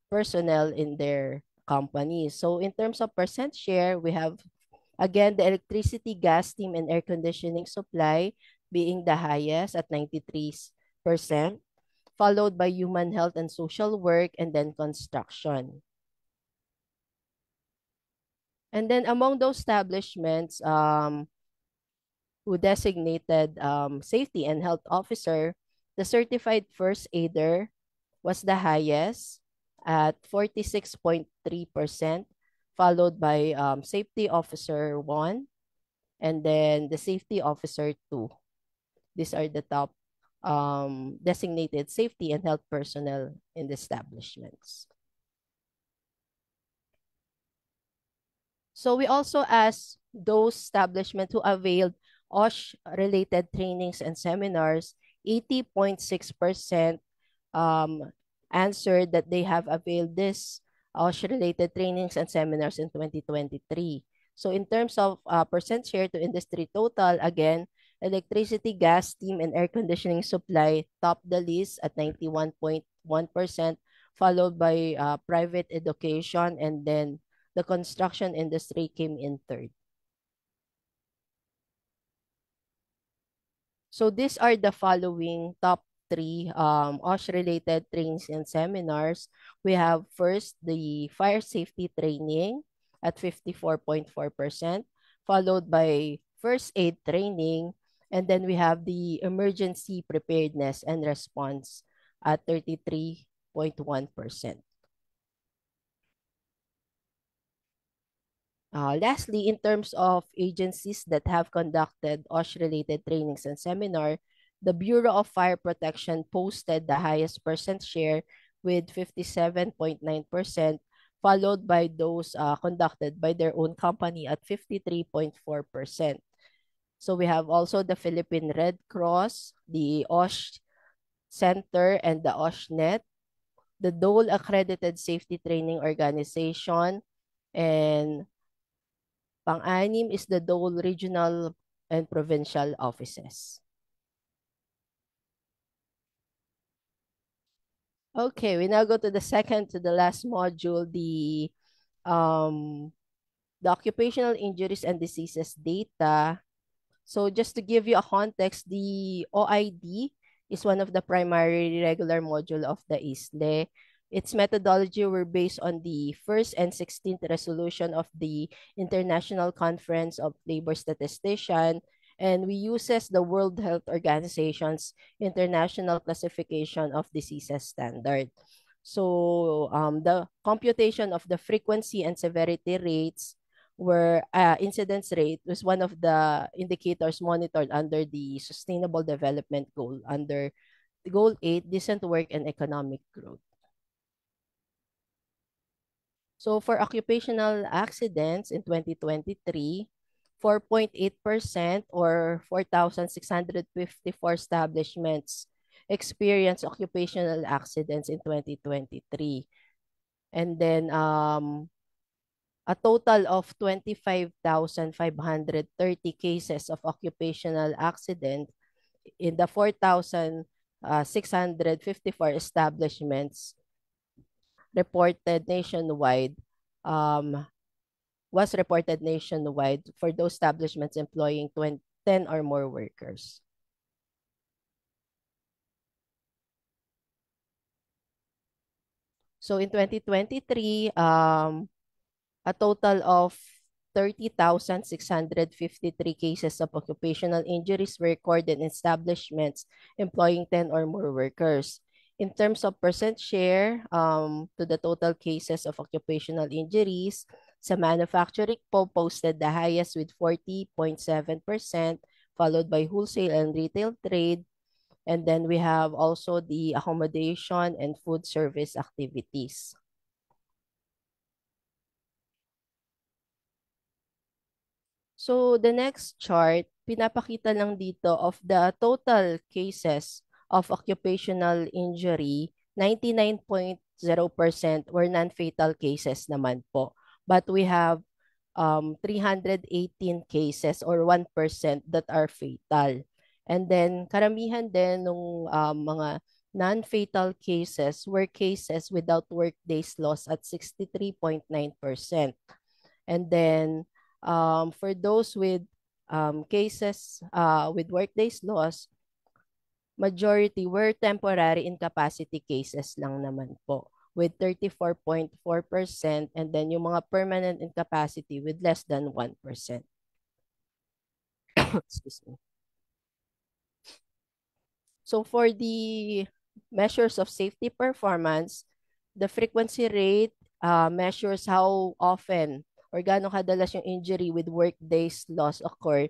personnel in their company. So in terms of percent share, we have, again, the electricity, gas, steam, and air conditioning supply being the highest at 93%, followed by human health and social work, and then construction. And then among those establishments who designated safety and health officer, the certified first aider was the highest at 46.3%, followed by safety officer 1, and then the safety officer 2. These are the top designated safety and health personnel in the establishments. So we also asked those establishments who availed OSH-related trainings and seminars, 80.6% answered that they have availed this OSH-related trainings and seminars in 2023. So in terms of percent share to industry total, again, electricity, gas, steam, and air conditioning supply topped the list at 91.1%, followed by private education, and then the construction industry came in third. So these are the following top 3 OSH-related trainings and seminars. We have first the fire safety training at 54.4%, followed by first aid training, and then we have the emergency preparedness and response at 33.1%. Lastly, in terms of agencies that have conducted OSH-related trainings and seminar, the Bureau of Fire Protection posted the highest percent share with 57.9%, followed by those conducted by their own company at 53.4%. So we have also the Philippine Red Cross, the OSH Center, and the OSHNet, the Dole Accredited Safety Training Organization, and pang-anim is the Dole Regional and Provincial Offices. Okay, we now go to the second to the last module, the occupational injuries and diseases data. So just to give you a context, the OID is one of the primary regular module of the ISLE. Its methodology were based on the first and 16th resolution of the International Conference of Labor Statistician, and we uses the World Health Organization's International Classification of Diseases Standard. So the computation of the frequency and severity rates where incidence rate was one of the indicators monitored under the Sustainable Development Goal under Goal 8, Decent Work and Economic Growth. So for occupational accidents in 2023, 4.8% or 4,654 establishments experienced occupational accidents in 2023. And then a total of 25,530 cases of occupational accident in the 4,654 establishments reported nationwide, was reported nationwide for those establishments employing 10 or more workers. So in 2023, a total of 30,653 cases of occupational injuries were recorded in establishments employing 10 or more workers. In terms of percent share to the total cases of occupational injuries, sa manufacturing po posted the highest with 40.7%, followed by wholesale and retail trade. And then we have also the accommodation and food service activities. So the next chart, pinapakita lang dito of the total cases of occupational injury, 99.0% were non-fatal cases naman po. But we have 318 cases or 1% that are fatal. And then karamihan din ng mga non-fatal cases were cases without workdays loss at 63.9%. And then for those with cases with workdays loss, majority were temporary incapacity cases lang naman po with 34.4%, and then yung mga permanent incapacity with less than 1%. Excuse me. So for the measures of safety performance, the frequency rate measures how often or gaano kadalas yung injury with work days loss occur,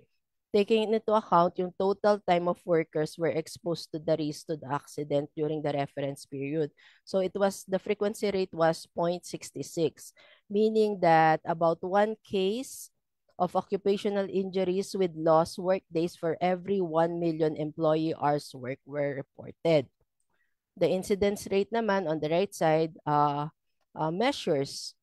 taking into account yung total time of workers were exposed to the risk to the accident during the reference period. So the frequency rate was 0.66, meaning that about 1 case of occupational injuries with lost work days for every 1 million employee hours work were reported. The incidence rate naman on the right side measures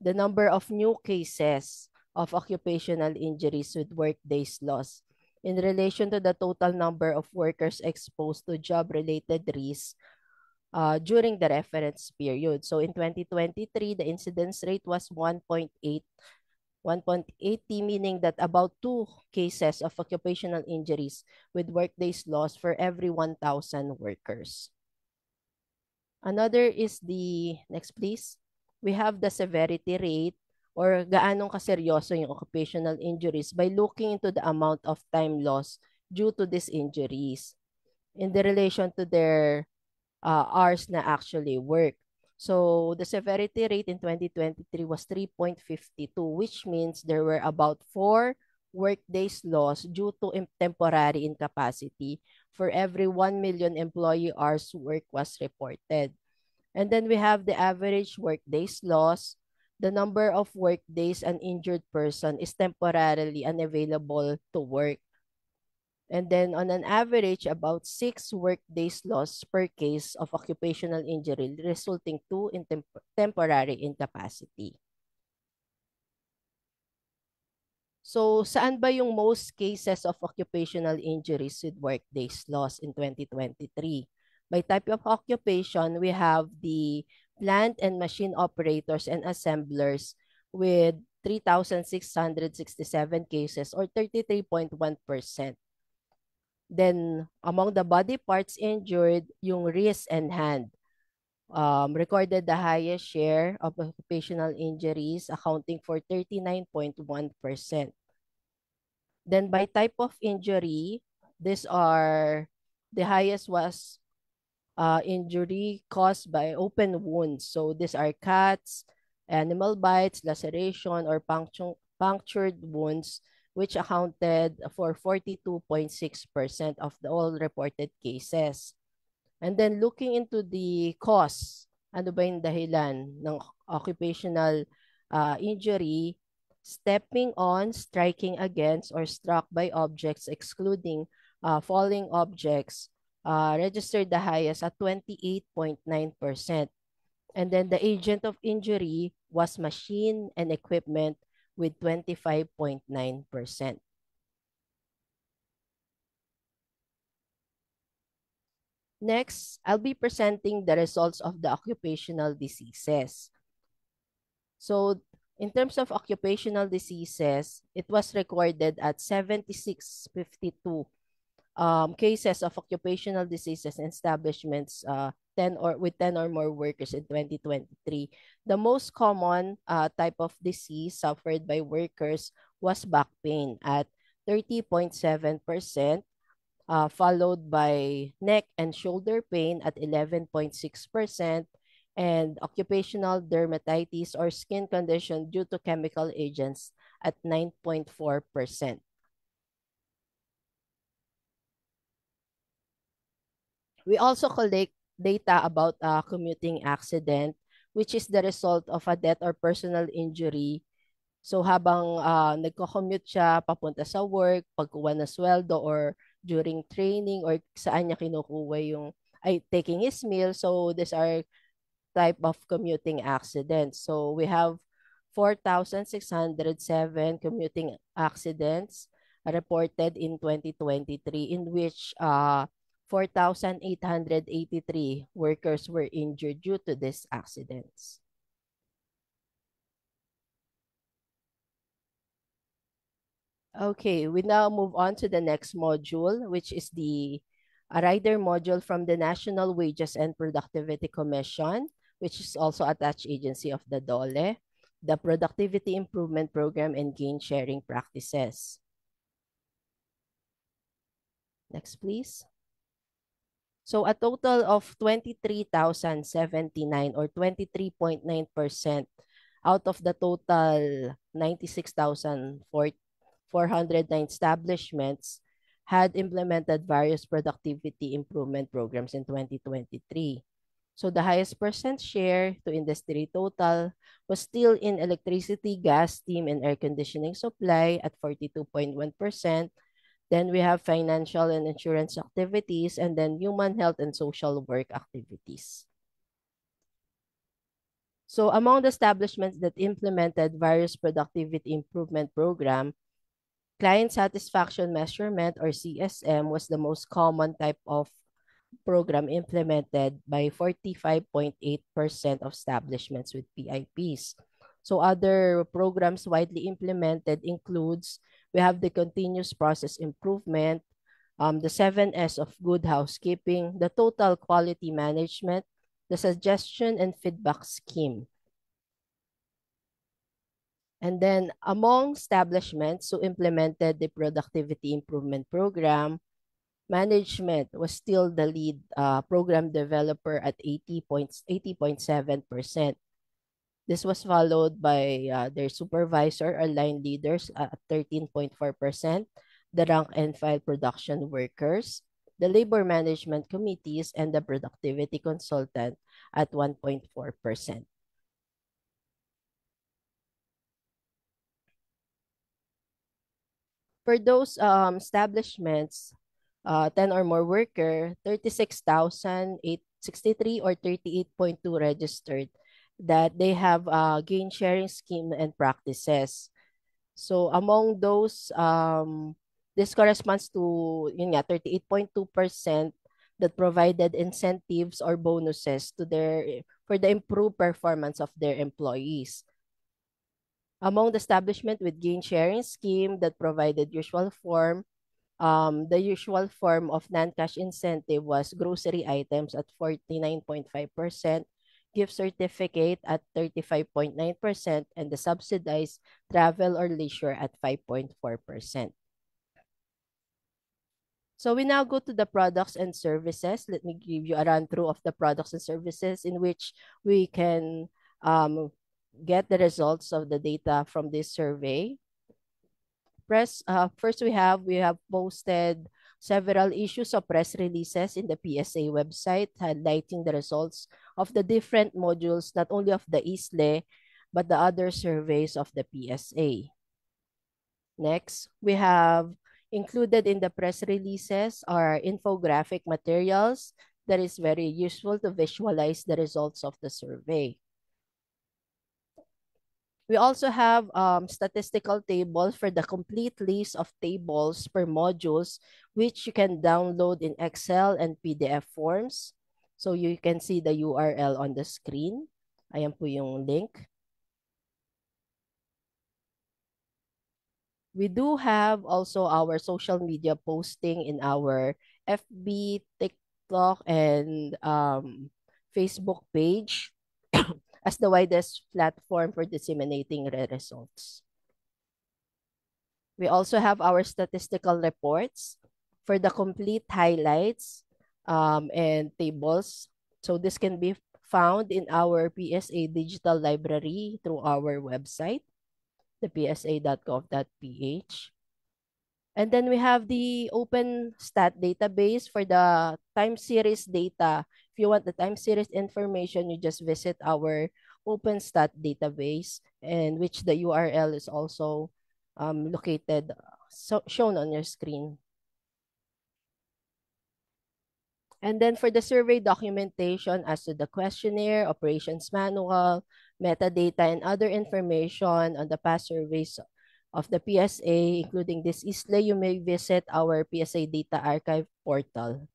the number of new cases of occupational injuries with work days lost in relation to the total number of workers exposed to job-related risks during the reference period. So in 2023, the incidence rate was 1.80, meaning that about 2 cases of occupational injuries with work days lost for every 1,000 workers. Another is the, next please, we have the severity rate or gaanong kaseryoso yung occupational injuries by looking into the amount of time lost due to these injuries in the relation to their hours na actually work. So the severity rate in 2023 was 3.52, which means there were about 4 workdays lost due to temporary incapacity for every 1 million employee hours work was reported. And then we have the average workdays lost. The number of workdays an injured person is temporarily unavailable to work. And then on an average, about 6 workdays lost per case of occupational injury, resulting to in temporary incapacity. So saan ba yung most cases of occupational injuries with workdays lost in 2023? By type of occupation, we have the plant and machine operators and assemblers with 3,667 cases or 33.1%. Then, among the body parts injured, yung wrist and hand recorded the highest share of occupational injuries, accounting for 39.1%. Then, by type of injury, these are the highest was injury caused by open wounds. So, these are cuts, animal bites, laceration, or punctured wounds, which accounted for 42.6% of the all reported cases. And then looking into the cause, ano ba yung dahilan ng occupational injury? Stepping on, striking against, or struck by objects, excluding falling objects, registered the highest at 28.9%. And then the agent of injury was machine and equipment with 25.9%. Next, I'll be presenting the results of the occupational diseases. So, in terms of occupational diseases, it was recorded at 7652 cases of occupational diseases in establishments 10 or more workers in 2023. The most common type of disease suffered by workers was back pain at 30.7%, followed by neck and shoulder pain at 11.6%, and occupational dermatitis or skin condition due to chemical agents at 9.4%. We also collect data about a commuting accident, which is the result of a death or personal injury. So habang nagko-commute siya papunta sa work, pagkuha ng sweldo or during training or saan niya kinukuha yung taking his meal. So these are type of commuting accidents. So we have 4,607 commuting accidents reported in 2023, in which 4,883 workers were injured due to these accidents. Okay, we now move on to the next module, which is the rider module from the National Wages and Productivity Commission, which is also attached agency of the DOLE, the Productivity Improvement Program and Gain Sharing Practices. Next, please. So a total of 23,079 or 23.9% out of the total 96,409 establishments had implemented various productivity improvement programs in 2023. So the highest percent share to industry total was still in electricity, gas, steam, and air conditioning supply at 42.1%. Then we have financial and insurance activities, and then human health and social work activities. So among the establishments that implemented various productivity improvement program, client satisfaction measurement or CSM was the most common type of program implemented by 45.8% of establishments with PIPs. So other programs widely implemented includes, we have the continuous process improvement, the 7S of good housekeeping, the total quality management, the suggestion and feedback scheme. And then among establishments who implemented the productivity improvement program, Management was still the lead program developer at 80.7%. This was followed by their supervisor or line leaders at 13.4%, the rank and file production workers, the labor management committees, and the productivity consultant at 1.4%. For those establishments, 10 or more worker, 36,863 or 38.2 registered that they have gain sharing scheme and practices. So among those, this corresponds to 38.2% that provided incentives or bonuses to their for the improved performance of their employees. Among the establishment with gain sharing scheme that provided the usual form of non-cash incentive was grocery items at 49.5%, gift certificate at 35.9%, and the subsidized travel or leisure at 5.4%. So we now go to the products and services. Let me give you a run through of the products and services in which we can get the results of the data from this survey. First we have posted several issues of press releases in the PSA website highlighting the results of the different modules, not only of the ISLE, but the other surveys of the PSA. Next, we have included in the press releases are infographic materials that is very useful to visualize the results of the survey. We also have statistical tables for the complete list of tables per modules, which you can download in Excel and PDF forms. So you can see the URL on the screen. Ayan po yung link. We do have also our social media posting in our FB, TikTok, and Facebook page as the widest platform for disseminating results. We also have our statistical reports for the complete highlights and tables. So this can be found in our PSA digital library through our website, the psa.gov.ph. And then we have the open stat database for the time series data. If you want the time series information, you just visit our open stat database, and which the URL is also located, shown on your screen. And then for the survey documentation as to the questionnaire, operations manual, metadata, and other information on the past surveys of the PSA, including this ISLE, you may visit our PSA Data Archive portal.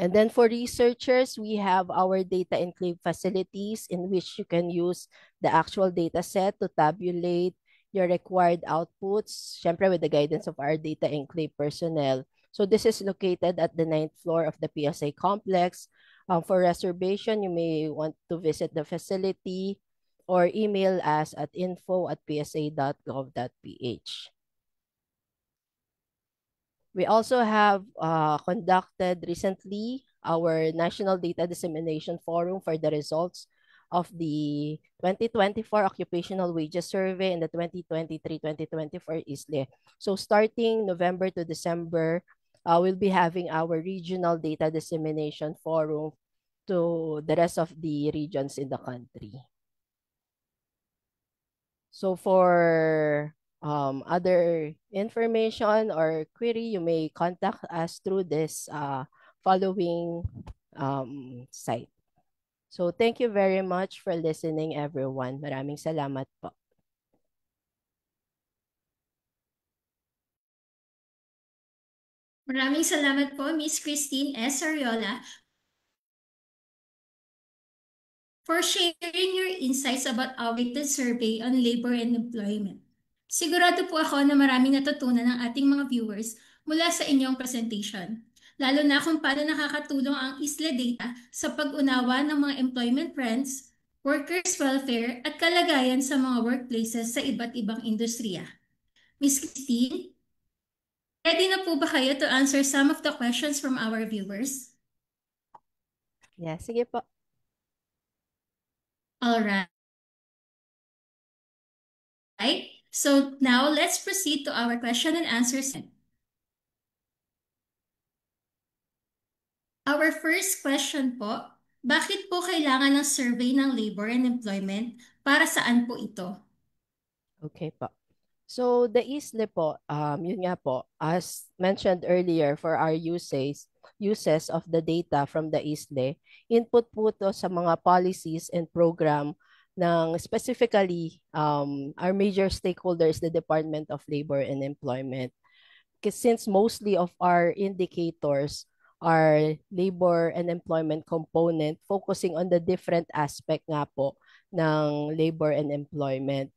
And then for researchers, we have our data enclave facilities in which you can use the actual data set to tabulate your required outputs, syempre with the guidance of our data enclave personnel. So this is located at the 9th floor of the PSA complex. For reservation, you may want to visit the facility or email us at info@psa.gov.ph. We also have conducted recently our National Data Dissemination Forum for the results of the 2024 Occupational Wages Survey and the 2023-2024 ISLE. So starting November to December, we'll be having our regional data dissemination forum to the rest of the regions in the country. So for other information or query, you may contact us through this following site. So thank you very much for listening, everyone. Maraming salamat po. Maraming salamat po, Miss Christine S. Ariola, for sharing your insights about our latest survey on labor and employment. Sigurado po ako na maraming natutunan ng ating mga viewers mula sa inyong presentation, lalo na kung paano nakakatulong ang ISLE data sa pag-unawa ng mga employment trends, workers' welfare, at kalagayan sa mga workplaces sa iba't ibang industriya. Ms. Christine? Ready na po ba kayo to answer some of the questions from our viewers? Yeah, sige po. All right. So now let's proceed to our question and answer session. Our first question po, bakit po kailangan ng survey ng labor and employment? Para saan po ito? Okay po. So the ISLE po, yun nga po, as mentioned earlier for our uses of the data from the ISLE, input po to sa mga policies and program ng specifically our major stakeholders, the Department of Labor and Employment. Because since mostly of our indicators are labor and employment component, focusing on the different aspect nga po ng labor and employment.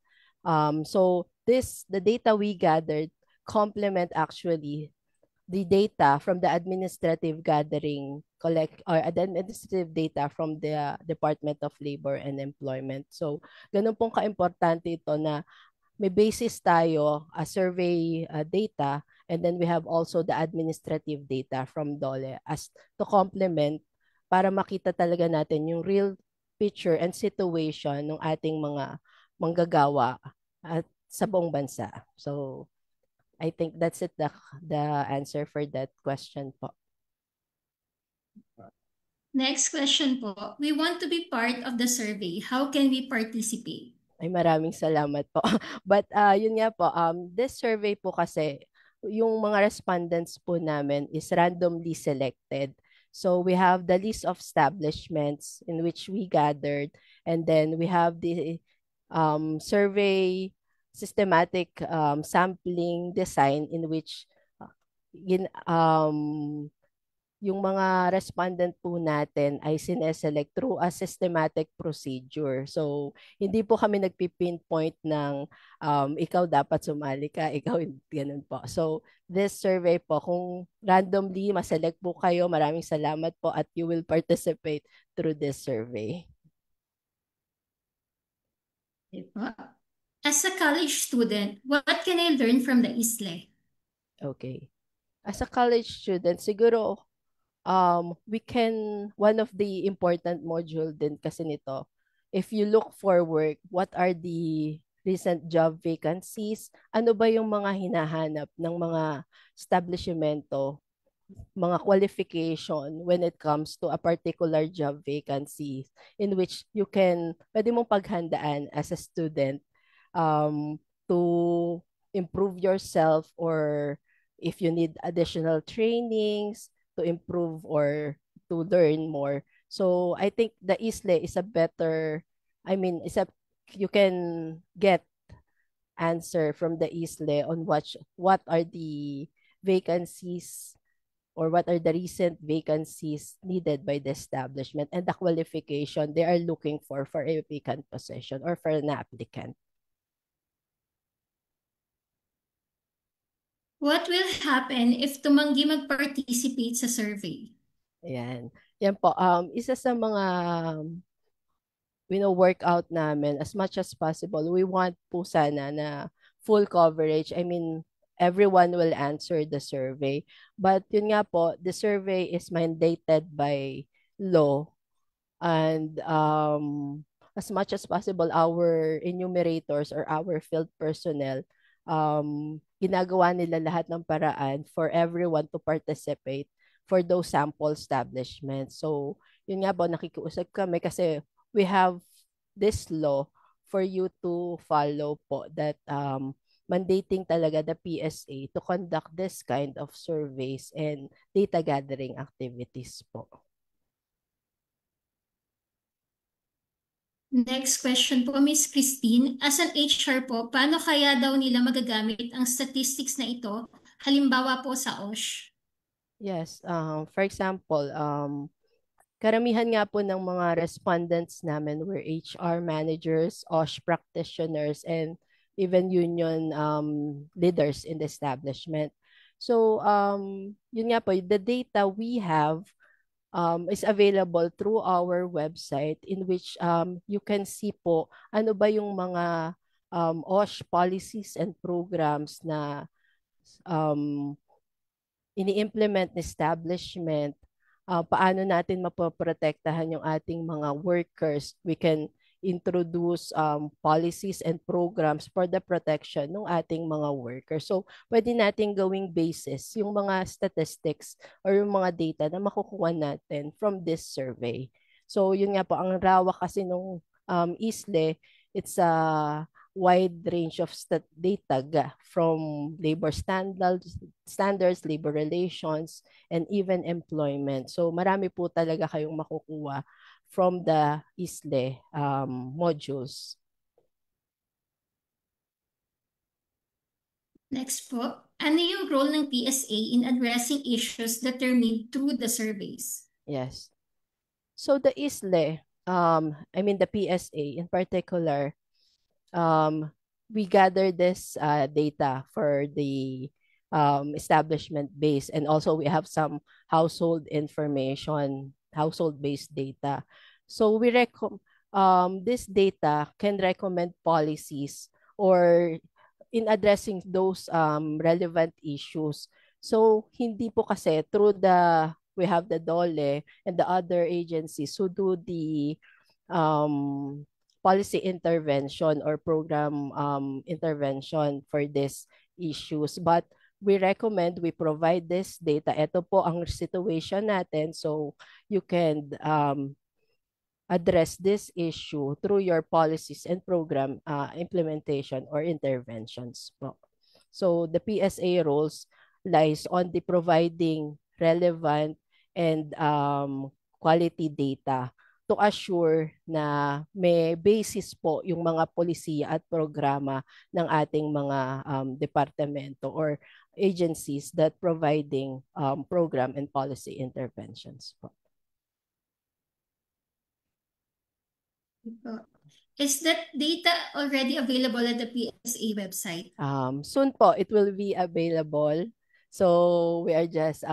So the data we gathered complement actually the data from the administrative gathering collect or administrative data from the Department of Labor and Employment. So ganun pong kaimportante ito na may basis tayo survey data, and then we have also the administrative data from DOLE as to complement para makita talaga natin yung real picture and situation ng ating mga manggagawa at sa buong bansa. So I think that's it, the answer for that question po. Next question po, we want to be part of the survey. How can we participate? Ay, maraming salamat po. But yun nga po, this survey po kasi, yung mga respondents po namin is randomly selected. So we have the list of establishments in which we gathered, and then we have the survey systematic sampling design in which yung mga respondent po natin ay sineselect through a systematic procedure. So, hindi po kami nagpipinpoint ng ikaw dapat sumali ka, ikaw ganun po. So, this survey po, kung randomly maselect po kayo, maraming salamat po at you will participate through this survey. As a college student, what can I learn from the ISLE? Okay. As a college student, siguro one of the important module din kasi nito, if you look for work, what are the recent job vacancies? Ano ba yung mga hinahanap ng mga establishmento, mga qualification when it comes to a particular job vacancy in which pwede mong paghandaan as a student to improve yourself, or if you need additional trainings to improve or to learn more. So I think the ISLE is a better, you can get answer from the ISLE on what are the vacancies or what are the recent vacancies needed by the establishment and the qualification they are looking for a vacant position or for an applicant. What will happen if tumanggi mag-participate sa survey? Ayan. Yan po. Isa sa mga workout namin, as much as possible, we want po sana na full coverage. I mean, everyone will answer the survey. But yun nga po, the survey is mandated by law. And as much as possible, our enumerators or our field personnel, ginagawa nila lahat ng paraan for everyone to participate for those sample establishments. So, yun nga po, nakikiusap kami kasi we have this law for you to follow po that mandating talaga the PSA to conduct this kind of surveys and data gathering activities po. Next question po, Ms. Christine. As an HR po, paano kaya daw nila magagamit ang statistics na ito? Halimbawa po sa OSH. Yes, for example, karamihan nga po ng mga respondents namin were HR managers, OSH practitioners, and even union leaders in the establishment. So, yun nga po, the data we have is available through our website in which you can see po ano ba yung mga OSH policies and programs na ini-implement ng establishment, paano natin mapoprotektahan yung ating mga workers. We can introduce policies and programs for the protection ng ating mga workers. So, pwede natin gawing basis yung mga statistics or yung mga data na makukuha natin from this survey. So, yun nga po, ang rawa kasi nung ISLE, it's a wide range of data from labor standards, labor relations, and even employment. So marami po talaga kayong makukuha from the ISLE modules. Next po, ano yung role ng PSA in addressing issues determined through the surveys? Yes. So the ISLE, the PSA in particular, we gather this data for the establishment base, and also we have some household information, household-based data. So this data can recommend policies or in addressing those relevant issues. So hindi po kasi we have the DOLE and the other agencies who do the policy intervention or program intervention for these issues. But we recommend we provide this data. Ito po ang situation natin. So you can address this issue through your policies and program implementation or interventions po. So the PSA roles lies on the providing relevant and quality data to assure na may basis po yung mga polisiya at programa ng ating mga departamento or agencies that providing program and policy interventions po. Is that data already available at the PSA website? Soon po, it will be available. So we are just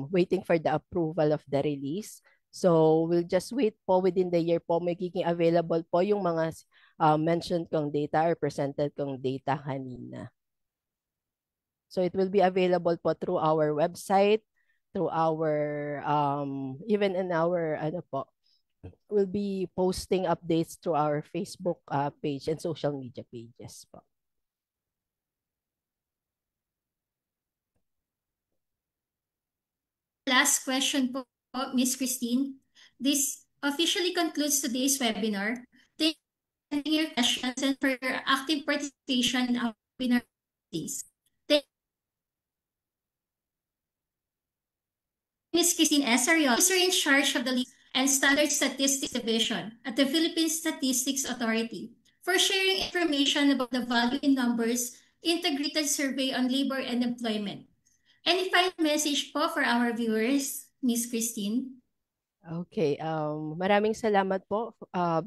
waiting for the approval of the release. So we'll just wait po within the year po magiging available po yung mga mentioned kong data or presented kong data kanina. So it will be available po through our website, through our even in our we'll be posting updates through our Facebook page and social media pages po. Last question po, Ms. Christine. This officially concludes today's webinar. Thank you for your questions and for your active participation in our webinar. Ms. Christine S. Arion, officer in charge of the Legal and Standard Statistics Division at the Philippine Statistics Authority, for sharing information about the Value in Numbers Integrated Survey on Labor and Employment. Any final message po for our viewers, Ms. Christine? Okay, maraming salamat po,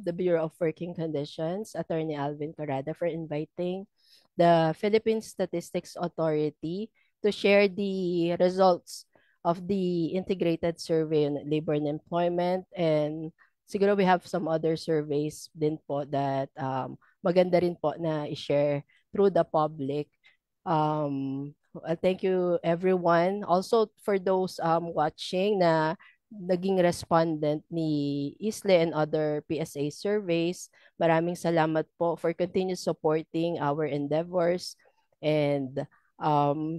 the Bureau of Working Conditions, Attorney Alvin Corrada, for inviting the Philippine Statistics Authority to share the results of the integrated survey on labor and employment. And siguro we have some other surveys din po that maganda rin po na i-share through the public. Thank you everyone. Also for those watching na naging respondent ni ISLE and other PSA surveys, maraming salamat po for continued supporting our endeavors. And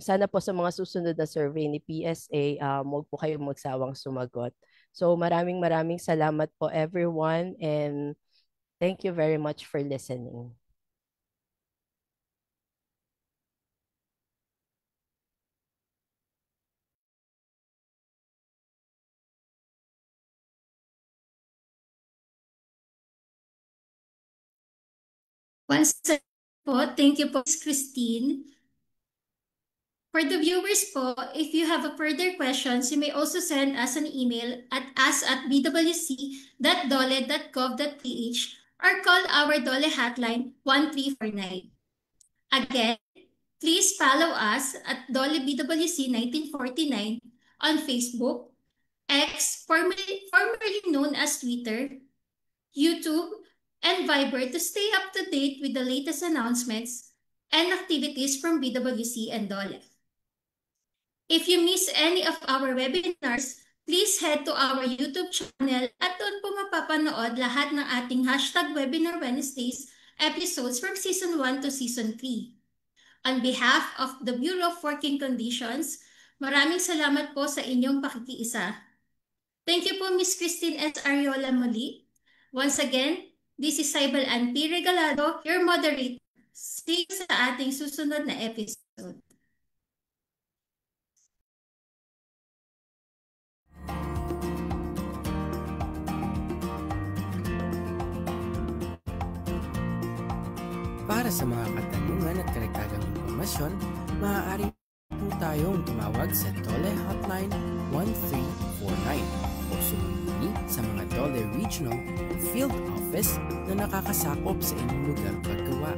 sana po sa mga susunod na survey ni PSA, huwag po kayong magsawang sumagot. So maraming salamat po everyone, and thank you very much for listening. Once again po, thank you po, Ms. Christine. For the viewers po, if you have further questions, you may also send us an email at us@bwc.dole.gov.ph or call our DOLE hotline 1349. Again, please follow us at DOLE BWC 1949 on Facebook, X, formerly known as Twitter, YouTube, and Viber to stay up to date with the latest announcements and activities from BWC and DOLE. If you miss any of our webinars, please head to our YouTube channel at doon po mapapanood lahat ng ating #Webinar Wednesdays episodes from Season 1 to Season 3. On behalf of the Bureau of Working Conditions, maraming salamat po sa inyong pakikiisa. Thank you po, Ms. Christine S. Ariola muli. Once again, this is Saibal Ann P. Regalado, your moderator. See you sa ating susunod na episode. Para sa mga katanungan at karagdagang impormasyon, maaari po tayong tumawag sa DOLE Hotline 1349 o sumuni sa mga DOLE Regional Field Office na nakakasakop sa inyong lugar paggawa.